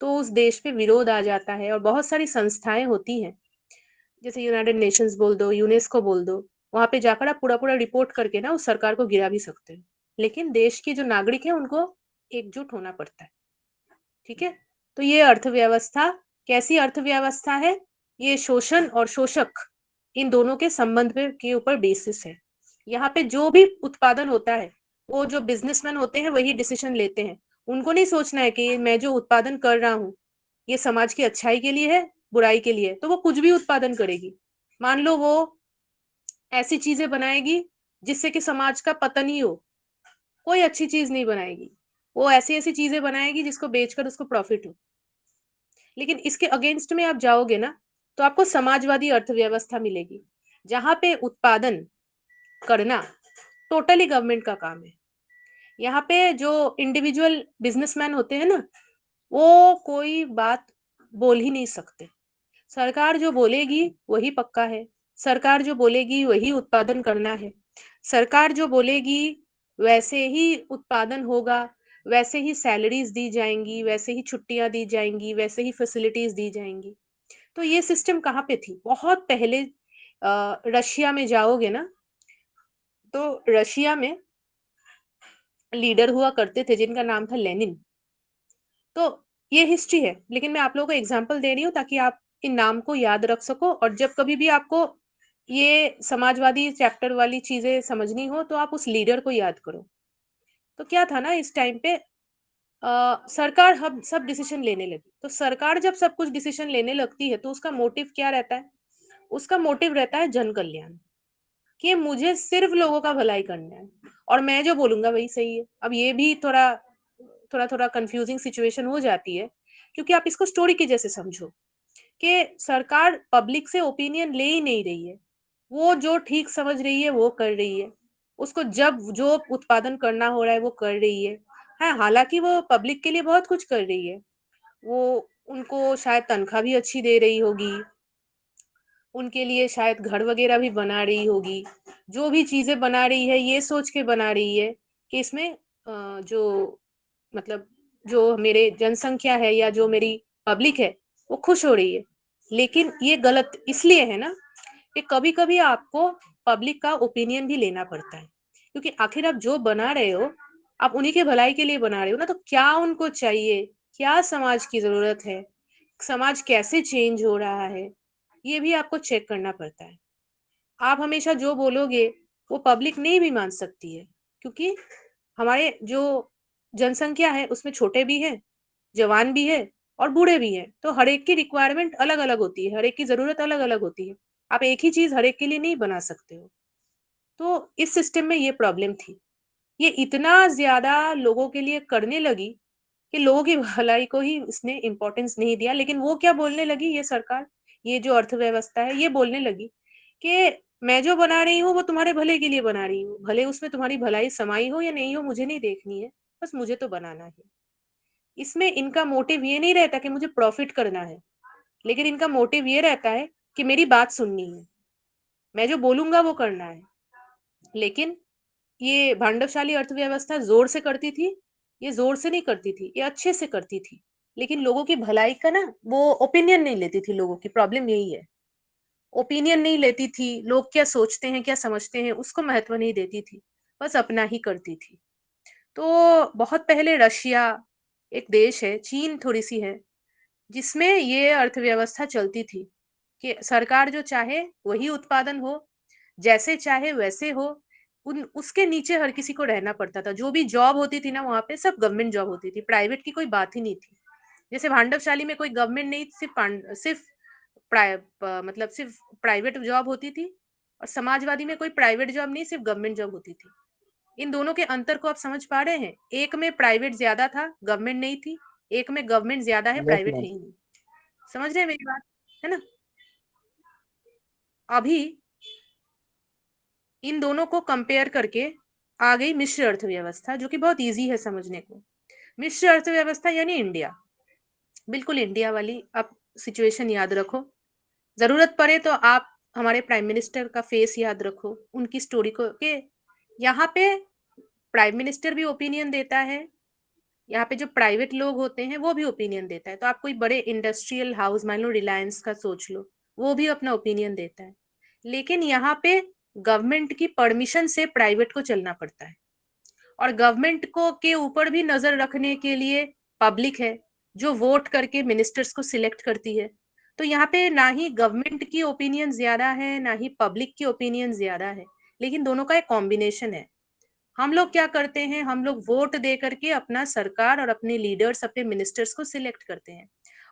तो उस देश पे विरोध आ जाता है। और बहुत सारी संस्थाएं होती हैं, जैसे यूनाइटेड नेशंस बोल दो, यूनेस्को बोल दो, वहां पे जाकर आप पूरा पूरा रिपोर्ट करके ना उस सरकार को गिरा भी सकते हैं। लेकिन देश के जो नागरिक है उनको एकजुट होना पड़ता है। ठीक है, तो ये अर्थव्यवस्था कैसी अर्थव्यवस्था है? ये शोषण और शोषक, इन दोनों के संबंध पे के ऊपर बेसिस है। यहाँ पे जो भी उत्पादन होता है, वो जो बिजनेसमैन होते हैं वही डिसीजन लेते हैं। उनको नहीं सोचना है कि मैं जो उत्पादन कर रहा हूँ, ये समाज की अच्छाई के लिए है, बुराई के लिए है। तो वो कुछ भी उत्पादन करेगी। मान लो वो ऐसी चीजें बनाएगी जिससे कि समाज का पतन ही हो, कोई अच्छी चीज नहीं बनाएगी। वो ऐसी ऐसी चीजें बनाएगी जिसको बेचकर उसको प्रॉफिट हो। लेकिन इसके अगेंस्ट में आप जाओगे ना, तो आपको समाजवादी अर्थव्यवस्था मिलेगी, जहां पे उत्पादन करना टोटली गवर्नमेंट का काम है। यहाँ पे जो इंडिविजुअल बिजनेसमैन होते हैं ना, वो कोई बात बोल ही नहीं सकते। सरकार जो बोलेगी वही पक्का है, सरकार जो बोलेगी वही उत्पादन करना है, सरकार जो बोलेगी वैसे ही उत्पादन होगा, वैसे ही सैलरीज दी जाएंगी, वैसे ही छुट्टियां दी जाएंगी, वैसे ही फैसिलिटीज दी जाएंगी। तो ये सिस्टम कहाँ पे थी? बहुत पहले रशिया में जाओगे ना, तो रशिया में लीडर हुआ करते थे जिनका नाम था लेनिन। तो ये हिस्ट्री है, लेकिन मैं आप लोगों को एग्जांपल दे रही हूँ ताकि आप इन नाम को याद रख सको, और जब कभी भी आपको ये समाजवादी चैप्टर वाली चीजें समझनी हो तो आप उस लीडर को याद करो। तो क्या था ना, इस टाइम पे सरकार हम सब डिसीजन लेने लगी। तो सरकार जब सब कुछ डिसीजन लेने लगती है तो उसका मोटिव क्या रहता है? उसका मोटिव रहता है जन कल्याण, कि मुझे सिर्फ लोगों का भलाई करना है और मैं जो बोलूंगा वही सही है। अब ये भी थोड़ा थोड़ा थोड़ा कंफ्यूजिंग सिचुएशन हो जाती है, क्योंकि आप इसको स्टोरी के जैसे समझो कि सरकार पब्लिक से ओपिनियन ले ही नहीं रही है, वो जो ठीक समझ रही है वो कर रही है, उसको जब जो उत्पादन करना हो रहा है वो कर रही है। हाँ, हालांकि वो पब्लिक के लिए बहुत कुछ कर रही है, वो उनको शायद तनख्वाह भी अच्छी दे रही होगी, उनके लिए शायद घर वगैरह भी बना रही होगी, जो भी चीजें बना रही है ये सोच के बना रही है कि इसमें जो मतलब जो मेरे जनसंख्या है या जो मेरी पब्लिक है वो खुश हो रही है। लेकिन ये गलत इसलिए है ना कि कभी कभी आपको पब्लिक का ओपिनियन भी लेना पड़ता है, क्योंकि आखिर आप जो बना रहे हो आप उन्हीं के भलाई के लिए बना रहे हो ना, तो क्या उनको चाहिए, क्या समाज की जरूरत है, समाज कैसे चेंज हो रहा है, ये भी आपको चेक करना पड़ता है। आप हमेशा जो बोलोगे वो पब्लिक नहीं भी मान सकती है, क्योंकि हमारे जो जनसंख्या है उसमें छोटे भी हैं, जवान भी है और बूढ़े भी हैं, तो हर एक की रिक्वायरमेंट अलग अलग होती है, हर एक की जरूरत अलग अलग होती है। आप एक ही चीज हर एक के लिए नहीं बना सकते हो। तो इस सिस्टम में ये प्रॉब्लम थी, ये इतना ज्यादा लोगों के लिए करने लगी कि लोगों की भलाई को ही इसने इम्पोर्टेंस नहीं दिया। लेकिन वो क्या बोलने लगी ये सरकार, ये जो अर्थव्यवस्था है ये बोलने लगी कि मैं जो बना रही हूँ वो तुम्हारे भले के लिए बना रही हूँ, भले उसमें तुम्हारी भलाई समाई हो या नहीं हो मुझे नहीं देखनी है, बस मुझे तो बनाना है। इसमें इनका मोटिव ये नहीं रहता कि मुझे प्रॉफिट करना है, लेकिन इनका मोटिव ये रहता है कि मेरी बात सुननी है, मैं जो बोलूंगा वो करना है। लेकिन ये भांडवशाली अर्थव्यवस्था जोर से करती थी, ये जोर से नहीं करती थी, ये अच्छे से करती थी। लेकिन लोगों की भलाई का ना वो ओपिनियन नहीं लेती थी, लोगों की प्रॉब्लम यही है। ओपिनियन नहीं लेती थी, लोग क्या सोचते हैं क्या समझते हैं उसको महत्व नहीं देती थी, बस अपना ही करती थी। तो बहुत पहले रशिया एक देश है, चीन थोड़ी सी है, जिसमें ये अर्थव्यवस्था चलती थी कि सरकार जो चाहे वही उत्पादन हो, जैसे चाहे वैसे हो, उन उसके नीचे हर किसी को रहना पड़ता था। जो भी जॉब होती थी ना वहां पे सब गवर्नमेंट जॉब होती थी, प्राइवेट की कोई बात ही नहीं थी। जैसे भांडवशाली में कोई गवर्नमेंट नहीं, सिर्फ मतलब सिर्फ प्राइवेट जॉब होती थी, और समाजवादी में कोई प्राइवेट जॉब नहीं, सिर्फ गवर्नमेंट जॉब होती थी। इन दोनों के अंतर को आप समझ पा रहे हैं? एक में प्राइवेट ज्यादा था, गवर्नमेंट नहीं थी, एक में गवर्नमेंट ज्यादा है, यस प्राइवेट है मैम। ही नहीं। समझ रहे हैं मेरी बात, है ना? अभी इन दोनों को कंपेयर करके आ गई मिश्र अर्थव्यवस्था, जो कि बहुत इजी है समझने को। मिश्र अर्थव्यवस्था यानी इंडिया, बिल्कुल इंडिया वाली आप सिचुएशन याद रखो। जरूरत पड़े तो आप हमारे प्राइम मिनिस्टर का फेस याद रखो, उनकी स्टोरी को के यहाँ पे प्राइम मिनिस्टर भी ओपिनियन देता है, यहाँ पे जो प्राइवेट लोग होते हैं वो भी ओपिनियन देता है। तो आप कोई बड़े इंडस्ट्रियल हाउस मान लो, रिलायंस का सोच लो, वो भी अपना ओपिनियन देता है। लेकिन यहाँ पे गवर्नमेंट की परमिशन से प्राइवेट को चलना पड़ता है, और गवर्नमेंट को के ऊपर भी नजर रखने के लिए पब्लिक है, जो वोट करके मिनिस्टर्स को सिलेक्ट करती है। तो यहाँ पे ना ही गवर्नमेंट की ओपिनियन ज्यादा है ना ही पब्लिक की ओपिनियन ज्यादा है, लेकिन दोनों का एक कॉम्बिनेशन है। हम लोग क्या करते हैं, हम लोग वोट दे करके अपना सरकार और अपने लीडर्स अपने मिनिस्टर्स को सिलेक्ट करते हैं,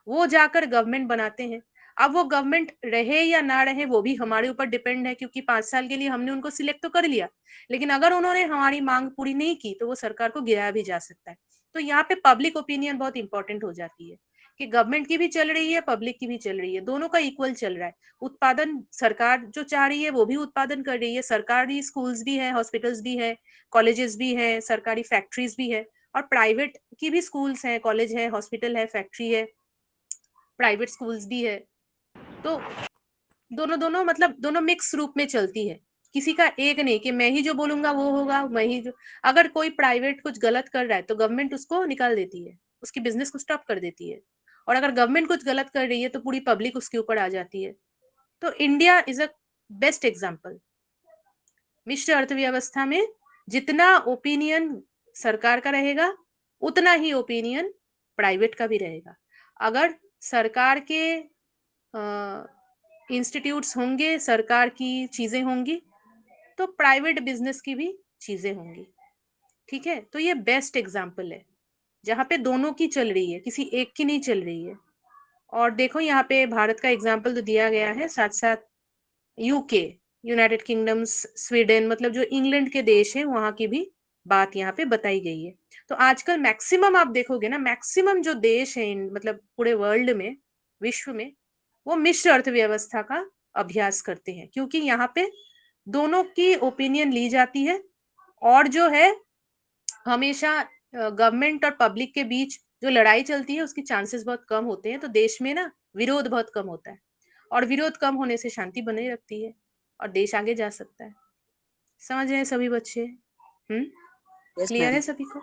वो जाकर गवर्नमेंट बनाते हैं। अब वो गवर्नमेंट रहे या ना रहे वो भी हमारे ऊपर डिपेंड है, क्योंकि 5 साल के लिए हमने उनको सिलेक्ट तो कर लिया, लेकिन अगर उन्होंने हमारी मांग पूरी नहीं की तो वो सरकार को गिराया भी जा सकता है। तो यहाँ पे पब्लिक ओपिनियन बहुत इंपॉर्टेंट हो जाती है कि गवर्नमेंट की भी चल रही है, पब्लिक की भी चल रही है, दोनों का इक्वल चल रहा है। उत्पादन सरकार जो चाह रही है वो भी उत्पादन कर रही है, सरकारी स्कूल्स भी है, हॉस्पिटल्स भी है, कॉलेजेस भी हैं, सरकारी फैक्ट्रीज भी है, और प्राइवेट की भी स्कूल्स हैं, कॉलेज है, हॉस्पिटल है, फैक्ट्री है, प्राइवेट स्कूल्स भी है। तो दोनों दोनों मतलब दोनों मिक्स रूप में चलती है, किसी का एक नहीं कि मैं ही जो बोलूंगा वो होगा, मैं ही जो। अगर कोई प्राइवेट कुछ गलत कर रहा है तो गवर्नमेंट उसको निकाल देती है, उसकी बिजनेस को स्टॉप कर देती है, और अगर गवर्नमेंट कुछ गलत कर रही है तो पूरी पब्लिक उसके ऊपर आ जाती है। तो India is a best example. मिश्र अर्थव्यवस्था में जितना ओपिनियन सरकार का रहेगा उतना ही ओपिनियन प्राइवेट का भी रहेगा। अगर सरकार के इंस्टीट्यूट्स होंगे, सरकार की चीजें होंगी, तो प्राइवेट बिजनेस की भी चीजें होंगी। ठीक है, तो ये बेस्ट एग्जाम्पल है जहाँ पे दोनों की चल रही है, किसी एक की नहीं चल रही है। और देखो यहाँ पे भारत का एग्जाम्पल तो दिया गया है, साथ साथ यूके, यूनाइटेड किंगडम्स, स्वीडन, मतलब जो इंग्लैंड के देश हैं वहां की भी बात यहाँ पे बताई गई है। तो आजकल मैक्सिमम आप देखोगे ना, मैक्सिमम जो देश है मतलब पूरे वर्ल्ड में, विश्व में, वो मिश्र अर्थव्यवस्था का अभ्यास करते हैं, क्योंकि यहाँ पे दोनों की ओपिनियन ली जाती है। और जो है हमेशा गवर्नमेंट और पब्लिक के बीच जो लड़ाई चलती है उसकी चांसेस बहुत कम होते हैं, तो देश में ना विरोध बहुत कम होता है, और विरोध कम होने से शांति बने रहती है और देश आगे जा सकता है। समझ रहे हैं सभी बच्चे? Yes clear ma'am. है सभी को?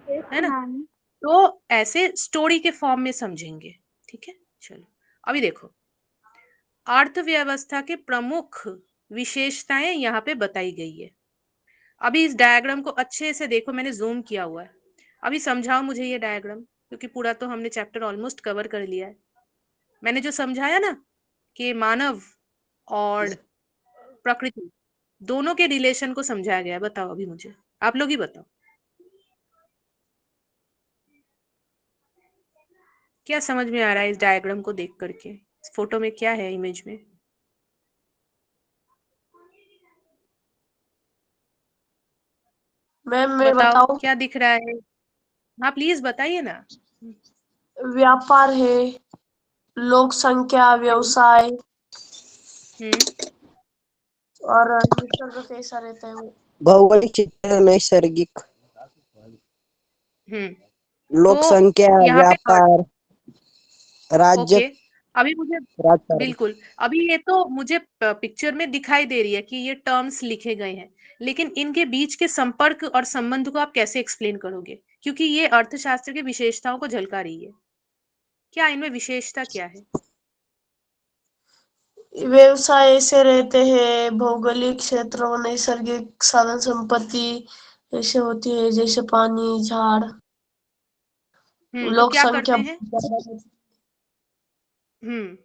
यस है ना? मैम। तो ऐसे स्टोरी के फॉर्म में समझेंगे। ठीक है, चलो अभी देखो, अर्थव्यवस्था के प्रमुख विशेषताएं यहाँ पे बताई गई है। अभी इस डायग्राम को अच्छे से देखो, मैंने जूम किया हुआ है। अभी समझाओ मुझे ये डायग्राम, क्योंकि पूरा तो हमने चैप्टर ऑलमोस्ट कवर कर लिया है। मैंने जो समझाया ना कि मानव और प्रकृति दोनों के रिलेशन को समझाया गया है, बताओ अभी मुझे, आप लोग ही बताओ क्या समझ में आ रहा है इस डायग्राम को देख करके? इस फोटो में क्या है, इमेज में? मैम मैं बताओ बताऊं? क्या दिख रहा है? हाँ प्लीज बताइए ना। व्यापार है, लोक संख्या, व्यवसाय हम्म और निसर्ग कैसा रहता है वो। भौगोलिक क्षेत्र, नैसर्गिक, हम्म लोक तो संख्या, यहाँ पे व्यापार, राज्य, ओके, अभी मुझे राजकारण। बिल्कुल, अभी ये तो मुझे पिक्चर में दिखाई दे रही है कि ये टर्म्स लिखे गए हैं, लेकिन इनके बीच के संपर्क और संबंध को आप कैसे एक्सप्लेन करोगे? क्योंकि ये अर्थशास्त्र की विशेषताओं को झलका रही है। क्या इनमें विशेषता क्या है? व्यवसाय ऐसे रहते हैं, भौगोलिक क्षेत्र और नैसर्गिक साधन संपत्ति ऐसे होती है, जैसे पानी, झाड़, तो लोक क्या संख्या करते हैं? बहुत ज्यादा रहती हम्म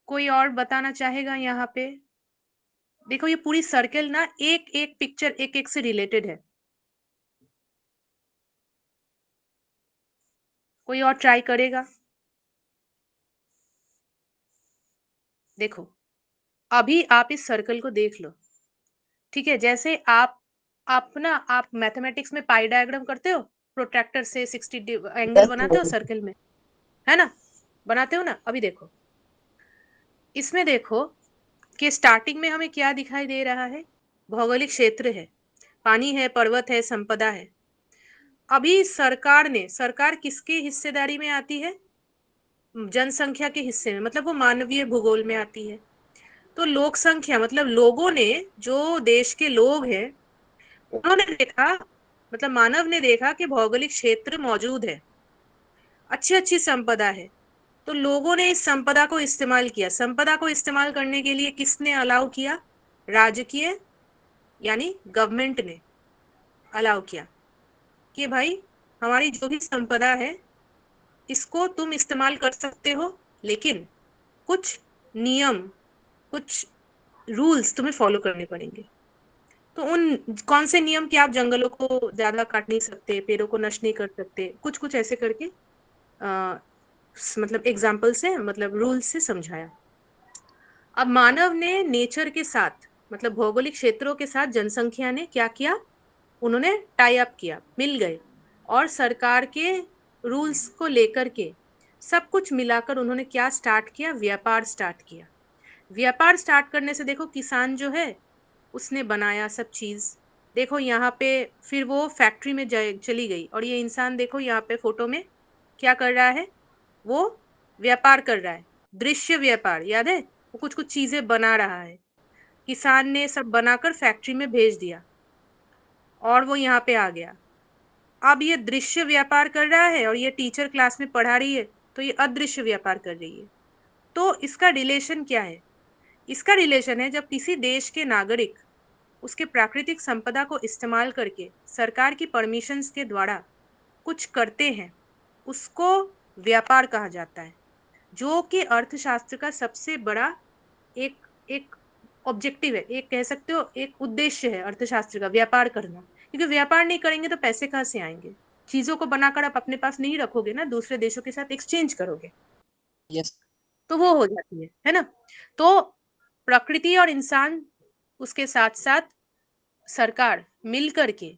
कोई और बताना चाहेगा यहाँ पे? देखो ये पूरी सर्कल ना एक एक पिक्चर एक एक से रिलेटेड है। कोई और ट्राई करेगा? देखो, अभी आप इस सर्कल को देख लो। ठीक है, जैसे आप मैथमेटिक्स में पाई डायग्राम करते हो, प्रोट्रैक्टर से 60 एंगल यस बनाते हो मैम। सर्कल में, है ना? बनाते हो ना? अभी देखो, इसमें देखो कि स्टार्टिंग में हमें क्या दिखाई दे रहा है? भौगोलिक क्षेत्र है, पानी है, पर्वत है, संपदा है। अभी सरकार किसकी हिस्सेदारी में आती है? जनसंख्या के हिस्से में, मतलब वो मानवीय भूगोल में आती है। तो लोक संख्या मतलब लोगों ने, जो देश के लोग हैं, उन्होंने देखा, मतलब मानव ने देखा कि भौगोलिक क्षेत्र मौजूद है, अच्छी अच्छी संपदा है, तो लोगों ने इस संपदा को इस्तेमाल किया। संपदा को इस्तेमाल करने के लिए किसने अलाउ किया? राजकीय यानी गवर्नमेंट ने अलाउ किया कि भाई हमारी जो भी संपदा है इसको तुम इस्तेमाल कर सकते हो, लेकिन कुछ नियम, कुछ रूल्स तुम्हें फॉलो करने पड़ेंगे। तो उन कौन से नियम कि आप जंगलों को ज्यादा काट नहीं सकते, पेड़ों को नष्ट नहीं कर सकते, कुछ कुछ ऐसे करके आ, मतलब एग्जाम्पल से, मतलब रूल से समझाया। अब मानव ने नेचर के साथ, मतलब भौगोलिक क्षेत्रों के साथ जनसंख्या ने क्या किया? उन्होंने टाई अप किया, मिल गए, और सरकार के रूल्स को लेकर के सब कुछ मिलाकर उन्होंने क्या स्टार्ट किया? व्यापार स्टार्ट किया। व्यापार स्टार्ट करने से देखो किसान जो है उसने बनाया सब चीज। देखो यहाँ पे फिर वो फैक्ट्री में चली गई, और ये इंसान देखो यहाँ पे फोटो में क्या कर रहा है? वो व्यापार कर रहा है, दृश्य व्यापार, याद है? वो कुछ कुछ चीजें बना रहा है, किसान ने सब बनाकर फैक्ट्री में भेज दिया, और वो यहाँ पे आ गया। अब ये दृश्य व्यापार कर रहा है, और ये टीचर क्लास में पढ़ा रही है, तो ये अदृश्य व्यापार कर रही है। तो इसका रिलेशन क्या है? इसका रिलेशन है, जब किसी देश के नागरिक उसके प्राकृतिक संपदा को इस्तेमाल करके सरकार की परमिशंस के द्वारा कुछ करते हैं, उसको व्यापार कहा जाता है, जो कि अर्थशास्त्र का सबसे बड़ा एक एक ऑब्जेक्टिव है, एक कह सकते हो एक उद्देश्य है अर्थशास्त्र का, व्यापार करना। क्योंकि व्यापार नहीं करेंगे तो पैसे कहाँ से आएंगे? चीजों को बनाकर आप अपने पास नहीं रखोगे ना, दूसरे देशों के साथ एक्सचेंज करोगे, यस। तो वो हो जाती है ना? तो प्रकृति और इंसान, उसके साथ साथ सरकार मिल करके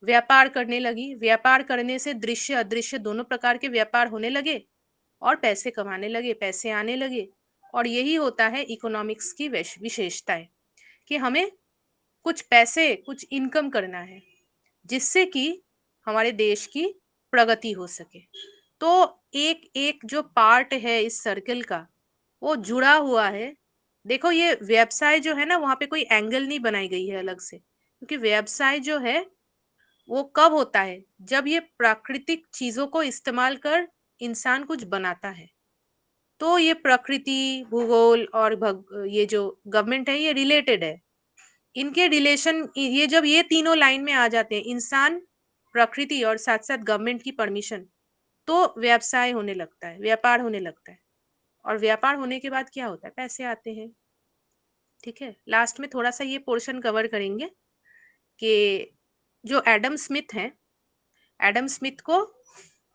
व्यापार करने लगी। व्यापार करने से दृश्य अदृश्य दोनों प्रकार के व्यापार होने लगे, और पैसे कमाने लगे, पैसे आने लगे। और यही होता है इकोनॉमिक्स की विशेषताएं, कि हमें कुछ पैसे, कुछ इनकम करना है, जिससे कि हमारे देश की प्रगति हो सके। तो एक एक जो पार्ट है इस सर्कल का, वो जुड़ा हुआ है देखो ये व्यवसाय जो है ना, वहां पे कोई एंगल नहीं बनाई गई है अलग से, क्योंकि व्यवसाय जो है वो कब होता है, जब ये प्राकृतिक चीजों को इस्तेमाल कर इंसान कुछ बनाता है। तो ये प्रकृति, भूगोल और ये जो गवर्नमेंट है, ये रिलेटेड है। इनके रिलेशन, ये जब ये तीनों लाइन में आ जाते हैं, इंसान, प्रकृति और साथ साथ गवर्नमेंट की परमिशन, तो व्यवसाय होने लगता है, व्यापार होने लगता है। और व्यापार होने के बाद क्या होता है, पैसे आते हैं। ठीक है, लास्ट में थोड़ा सा ये पोर्शन कवर करेंगे कि जो एडम स्मिथ है, एडम स्मिथ को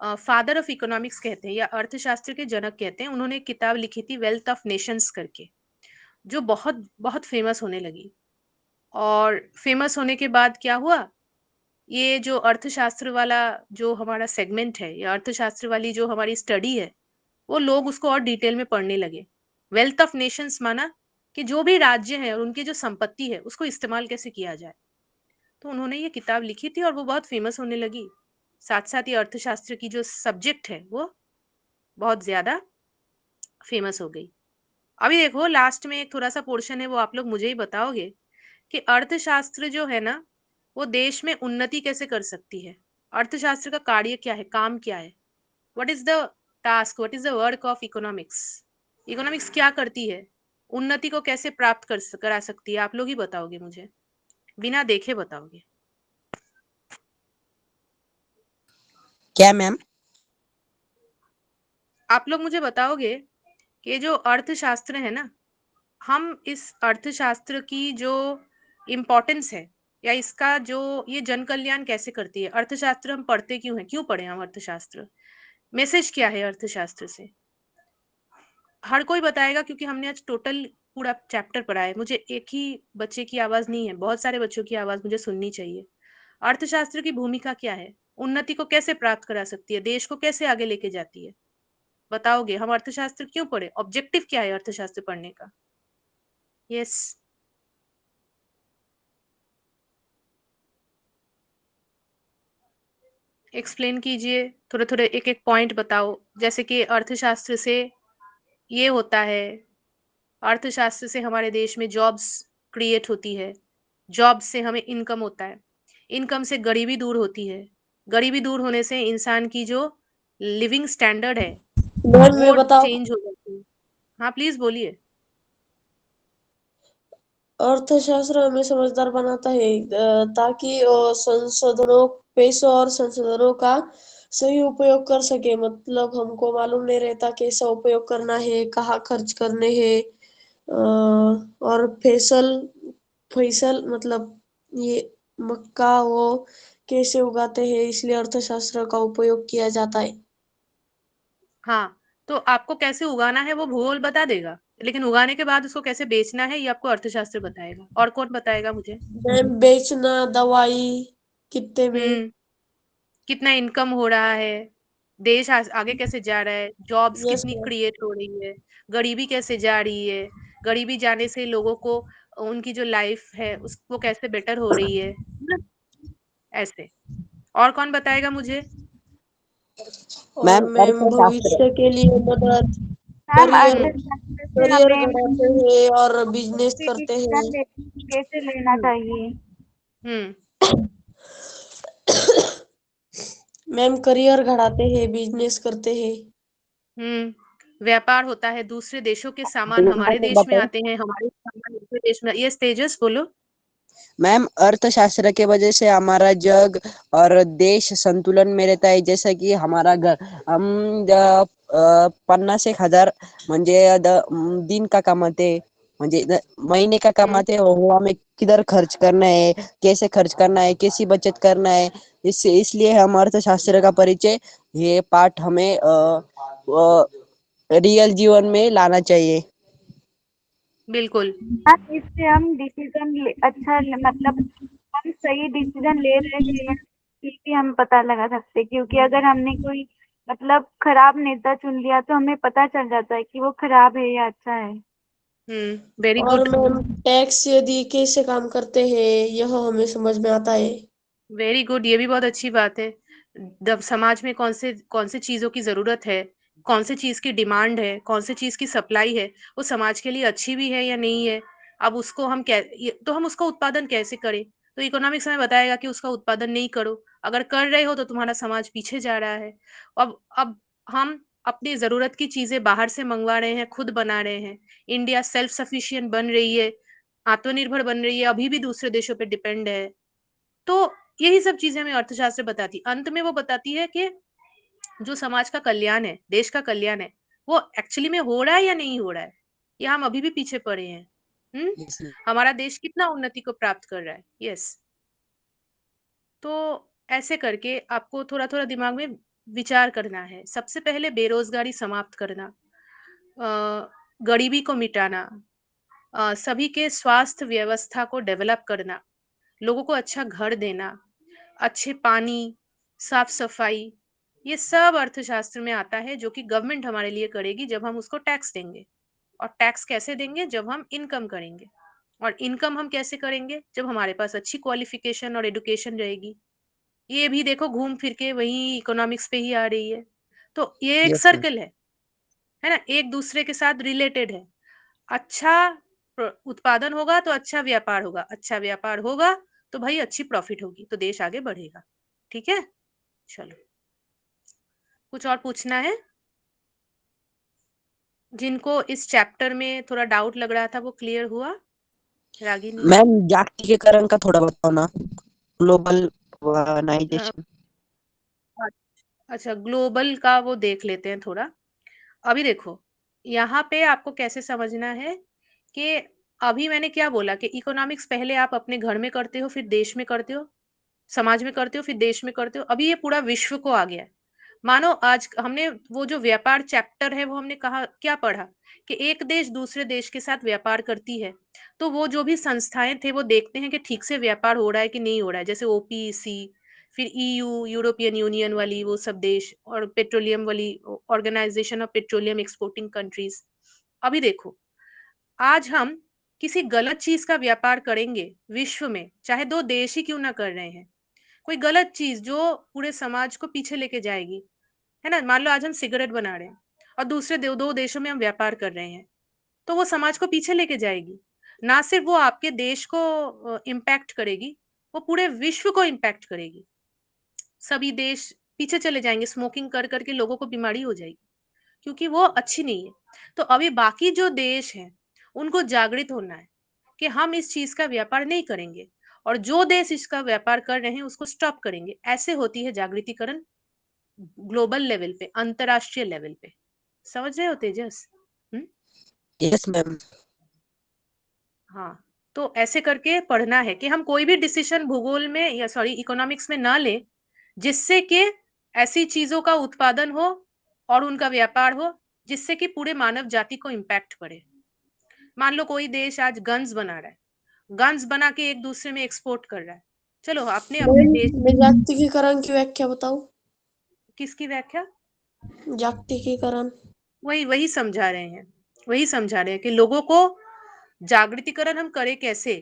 फादर ऑफ इकोनॉमिक्स कहते हैं या अर्थशास्त्र के जनक कहते हैं। उन्होंने एक किताब लिखी थी वेल्थ ऑफ नेशंस करके, जो बहुत बहुत फेमस होने लगी। और फेमस होने के बाद क्या हुआ, ये जो अर्थशास्त्र वाला जो हमारा सेगमेंट है, या अर्थशास्त्र वाली जो हमारी स्टडी है, वो लोग उसको और डिटेल में पढ़ने लगे। वेल्थ ऑफ नेशंस माना कि जो भी राज्य है और उनकी जो संपत्ति है, उसको इस्तेमाल कैसे किया जाए। तो उन्होंने ये किताब लिखी थी और वो बहुत फेमस होने लगी। साथ साथ ये अर्थशास्त्र की जो सब्जेक्ट है वो बहुत ज्यादा फेमस हो गई। अभी देखो लास्ट में एक थोड़ा सा पोर्शन है, वो आप लोग मुझे ही बताओगे कि अर्थशास्त्र जो है ना, वो देश में उन्नति कैसे कर सकती है। अर्थशास्त्र का कार्य क्या है, काम क्या है, what is the task, what is the work of economics. Economics क्या करती है, उन्नति को कैसे प्राप्त करा सकती है, आप लोग ही बताओगे मुझे, बिना देखे बताओगे। क्या मैम? आप लोग मुझे बताओगे कि जो अर्थशास्त्र है ना, हम इस अर्थशास्त्र की जो इम्पोर्टेंस है, या इसका जो ये जन कल्याण कैसे करती है। अर्थशास्त्र हम पढ़ते क्यों है, क्यों पढ़े हम अर्थशास्त्र, मैसेज क्या है अर्थशास्त्र से। हर कोई बताएगा, क्योंकि हमने आज टोटल पूरा चैप्टर पढ़ा है। मुझे एक ही बच्चे की आवाज नहीं है, बहुत सारे बच्चों की आवाज मुझे सुननी चाहिए। अर्थशास्त्र की भूमिका क्या है, उन्नति को कैसे प्राप्त करा सकती है, देश को कैसे आगे लेके जाती है। बताओगे, हम अर्थशास्त्र क्यों पढ़े, ऑब्जेक्टिव क्या है अर्थशास्त्र पढ़ने का। यस, एक्सप्लेन कीजिए, थोड़े थोड़े एक एक पॉइंट बताओ। जैसे कि अर्थशास्त्र से ये होता है, अर्थशास्त्र से हमारे देश में जॉब्स क्रिएट होती है, जॉब से हमें इनकम होता है, इनकम से गरीबी दूर होती है, गरीबी दूर होने से इंसान की जो लिविंग स्टैंडर्ड है मैम वो मैं बताऊं, चेंज हो जाती है। हाँ प्लीज बोलिए। अर्थशास्त्र हमें समझदार बनाता है ताकि संसाधनों, पैसों और संसाधनों का सही उपयोग कर सके। मतलब हमको मालूम नहीं रहता कैसा उपयोग करना है, कहाँ खर्च करने हैं, और फसल फसल मतलब ये मक्का वो कैसे उगाते हैं, इसलिए अर्थशास्त्र का उपयोग किया जाता है। हाँ, तो आपको कैसे उगाना है वो भूगोल बता देगा, लेकिन उगाने के बाद उसको कैसे बेचना है ये आपको अर्थशास्त्र बताएगा। और कौन बताएगा मुझे। मैम बेचना, दवाई कितने में। हम्म, कितना इनकम हो रहा है, देश आगे कैसे जा रहा है, जॉब्स यस कितनी मैम। क्रिएट हो रही है, गरीबी कैसे जा रही है, गरीबी जाने से लोगों को उनकी जो लाइफ है उसको कैसे बेटर हो रही है ना? ऐसे। और कौन बताएगा मुझे। और मैम मैम अर्थशास्त्र। भविष्य के लिए मदद, मैम करियर अर्थशास्त्र से करियर हमें बनाते हैं और बिजनेस कोई करते हैं। डिसीजन कैसे लेना हम्म चाहिए। हम्म मैम करियर घड़ाते हैं, बिजनेस करते हैं। व्यापार होता है, दूसरे देशों के सामान हमारे देश में बताओ आते हैं, हमारे सामान दूसरे देश में। ये तेजस बोलो। मैम, अर्थशास्त्र के वजह से हमारा जग और देश संतुलन में रहता है। जैसा कि हमारा हम 50,000 म्हणजे दिन का कमाते, म्हणजे महीने का हम्म कमाते, वो हमें किधर खर्च करना है, कैसे खर्च करना है, कैसी बचत करना है। इसलिए हम अर्थशास्त्र का परिचय, ये पाठ हमें रियल जीवन में लाना चाहिए। बिल्कुल। मैम इससे हम डिसीजन मतलब हम सही डिसीजन ले रहे हैं या ये भी हम पता लगा सकते हैं, क्योंकि अगर हमने कोई मतलब खराब नेता चुन लिया तो हमें पता चल जाता है कि वो खराब है या अच्छा है। वेरी और गुड, मैम टैक्स यदि कैसे काम करते हैं यह हमें समझ में आता है। वेरी गुड, ये भी बहुत अच्छी बात है। जब समाज में कौन से चीजों की जरूरत है, कौन से चीज की डिमांड है, कौन से चीज की सप्लाई है, वो समाज के लिए अच्छी भी है या नहीं है। अब उसको हम तो हम उसका उत्पादन कैसे करें? तो इकोनॉमिक्स हमें बताएगा कि उसका उत्पादन नहीं करो। अगर कर रहे हो तो तुम्हारा समाज पीछे जा रहा है। अब हम अपनी जरूरत की चीजें बाहर से मंगवा रहे हैं, खुद बना रहे हैं। इंडिया सेल्फ सफिशिएंट बन रही है, आत्मनिर्भर बन रही है, अभी भी दूसरे देशों पे डिपेंड है। तो यही सब चीजें हमें अर्थशास्त्र बताती है। अंत में वो बताती है कि जो समाज का कल्याण है, देश का कल्याण है, वो एक्चुअली में हो रहा है या नहीं हो रहा है, या हम अभी भी पीछे पड़े हैं। Yes ma'am. हमारा देश कितना उन्नति को प्राप्त कर रहा है। यस। तो ऐसे करके आपको थोड़ा थोड़ा दिमाग में विचार करना है। सबसे पहले बेरोजगारी समाप्त करना, गरीबी को मिटाना, सभी के स्वास्थ्य व्यवस्था को डेवलप करना, लोगों को अच्छा घर देना, अच्छे पानी, साफ सफाई, ये सब अर्थशास्त्र में आता है, जो कि गवर्नमेंट हमारे लिए करेगी जब हम उसको टैक्स देंगे। और टैक्स कैसे देंगे? जब हम इनकम करेंगे। और इनकम हम कैसे करेंगे? जब हमारे पास अच्छी क्वालिफिकेशन और एडुकेशन रहेगी। ये भी देखो घूम फिर के वही इकोनॉमिक्स पे ही आ रही है। तो ये एक यस मैम। सर्कल है ना, एक दूसरे के साथ रिलेटेड है। अच्छा उत्पादन होगा तो अच्छा व्यापार होगा, अच्छा व्यापार होगा तो भाई अच्छी प्रॉफिट होगी, तो देश आगे बढ़ेगा। ठीक है, चलो। कुछ और पूछना है? जिनको इस चैप्टर में थोड़ा डाउट लग रहा था वो क्लियर हुआ? रागिनी? मैम जागतिकीकरण का थोड़ा बताओ ना, ग्लोबल अ, ऑर्गेनाइजेशन। अच्छा, ग्लोबल का वो देख लेते हैं थोड़ा। अभी देखो, यहाँ पे आपको कैसे समझना है कि अभी मैंने क्या बोला कि इकोनॉमिक्स पहले आप अपने घर में करते हो, फिर देश में करते हो, समाज में करते हो, फिर देश में करते हो। अभी ये पूरा विश्व को आ गया है। मानो आज हमने वो जो व्यापार चैप्टर है वो हमने कहा क्या पढ़ा कि एक देश दूसरे देश के साथ व्यापार करती है। तो वो जो भी संस्थाएं थे वो देखते हैं कि ठीक से व्यापार हो रहा है कि नहीं हो रहा है, जैसे ओपीईसी, फिर ईयू, यूरोपियन यूनियन वाली वो सब देश, और पेट्रोलियम वाली organization of petroleum exporting countries. अभी देखो, आज हम किसी गलत चीज का व्यापार करेंगे विश्व में, चाहे दो देश ही क्यों ना कर रहे हैं, कोई गलत चीज जो पूरे समाज को पीछे लेके जाएगी, है ना। मान लो आज हम सिगरेट बना रहे हैं और दूसरे दो देशों में हम व्यापार कर रहे हैं, तो वो समाज को पीछे लेके जाएगी। ना सिर्फ वो आपके देश को इम्पैक्ट करेगी, वो पूरे विश्व को इम्पैक्ट करेगी। सभी देश पीछे चले जाएंगे, स्मोकिंग कर करके लोगों को बीमारी हो जाएगी, क्योंकि वो अच्छी नहीं है। तो अभी बाकी जो देश हैं उनको जागृत होना है कि हम इस चीज का व्यापार नहीं करेंगे, और जो देश इसका व्यापार कर रहे हैं उसको स्टॉप करेंगे। ऐसे होती है जागृतिकरण ग्लोबल लेवल पे, अंतरराष्ट्रीय लेवल पे। समझ रहे हो तेजस? हम्म। Yes ma'am. हाँ, तो ऐसे करके पढ़ना है कि हम कोई भी डिसीजन भूगोल में या सॉरी इकोनॉमिक्स में ना ले जिससे कि ऐसी चीजों का उत्पादन हो और उनका व्यापार हो जिससे कि पूरे मानव जाति को इम्पैक्ट पड़े। मान लो कोई देश आज गन्स बना रहा है, गन्स बना के एक दूसरे में एक्सपोर्ट कर रहा है। चलो, आपने अपने देश मैं जागतिकीकरण की व्याख्या बताऊं? किसकी व्याख्या? जागतिकीकरण वही वही समझा रहे हैं, वही समझा रहे हैं कि लोगों को जागृतिकरण हम करें कैसे,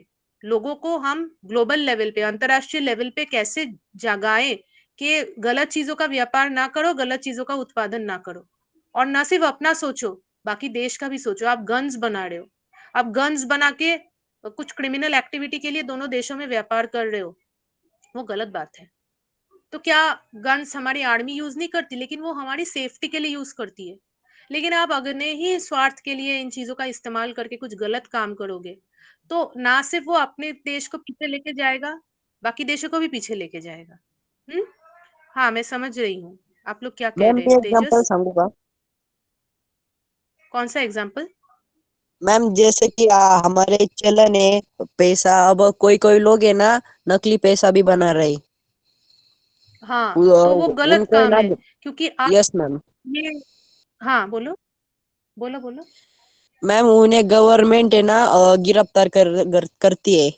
लोगों को हम ग्लोबल लेवल पे, अंतरराष्ट्रीय लेवल पे कैसे जगाएं कि गलत चीजों का व्यापार ना करो, गलत चीजों का उत्पादन ना करो। और ना सिर्फ अपना सोचो, बाकी देश का भी सोचो। आप गन्स बना रहे हो, आप गन्स बना के कुछ क्रिमिनल एक्टिविटी के लिए दोनों देशों में व्यापार कर रहे हो, वो गलत बात है। तो क्या गन्स हमारी आर्मी यूज नहीं करती, लेकिन वो हमारी सेफ्टी के लिए यूज करती है। लेकिन आप अगर ही स्वार्थ के लिए इन चीजों का इस्तेमाल करके कुछ गलत काम करोगे, तो ना सिर्फ वो अपने देश को पीछे लेके जाएगा, बाकी देशों को भी पीछे लेके जाएगा। हम्म। हाँ, मैं समझ रही हूँ आप लोग क्या कह मैम रहे मी हैं। एग्जांपल तेजस, सांगू का? कौन सा एग्जाम्पल? मैम जैसे कि हमारे चलन है पैसा, अब कोई कोई लोग है ना नकली पैसा भी बना रहे। हाँ, तो वो गलत उनको है काम ना। है, क्योंकि आप यस मैम। ये, हाँ बोलो, बोलो बोलो। मैम उन्हें गवर्नमेंट है ना गिरफ्तार करती है।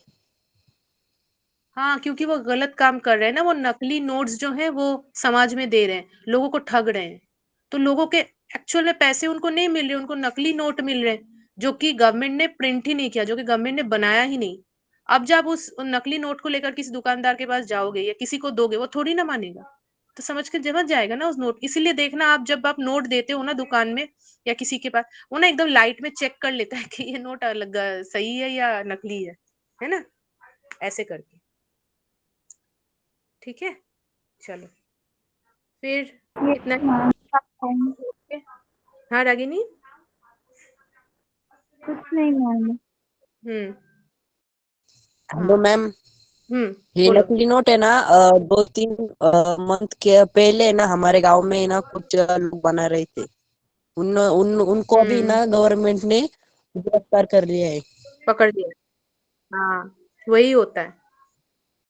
हाँ, क्योंकि वो गलत काम कर रहे हैं ना, वो नकली नोट्स जो हैं वो समाज में दे रहे हैं, लोगों को ठग रहे हैं। तो लोगों के एक्चुअल में पैसे उनको नहीं मिल रहे, उनको नकली नोट मिल रहे हैं, जो कि गवर्नमेंट ने प्रिंट ही नहीं किया, जो कि गवर्नमेंट ने बनाया ही नहीं। अब जब उस नकली नोट को लेकर किसी दुकानदार के पास जाओगे या किसी को दोगे, वो थोड़ी ना मानेगा। तो समझ के समझ जाएगा ना उस नोट। इसीलिए देखना, आप जब आप नोट देते हो ना दुकान में या किसी के पास, वो ना एकदम लाइट में चेक कर लेता है कि ये नोट अलग सही है या नकली है ना, ऐसे करके। ठीक है, चलो फिर ये इतना। मैम ओके, हाँ रागिनी। कुछ नहीं मैम। हम्म। हेलो हाँ। मैम, ये बोलो। नकली नोट है ना, 2-3 मंथ के पहले ना हमारे गांव में ना कुछ लोग बना रहे थे। उनको अभी ना गवर्नमेंट ने गिरफ्तार कर लिया है। पकड़ लिया। हाँ, वही होता है।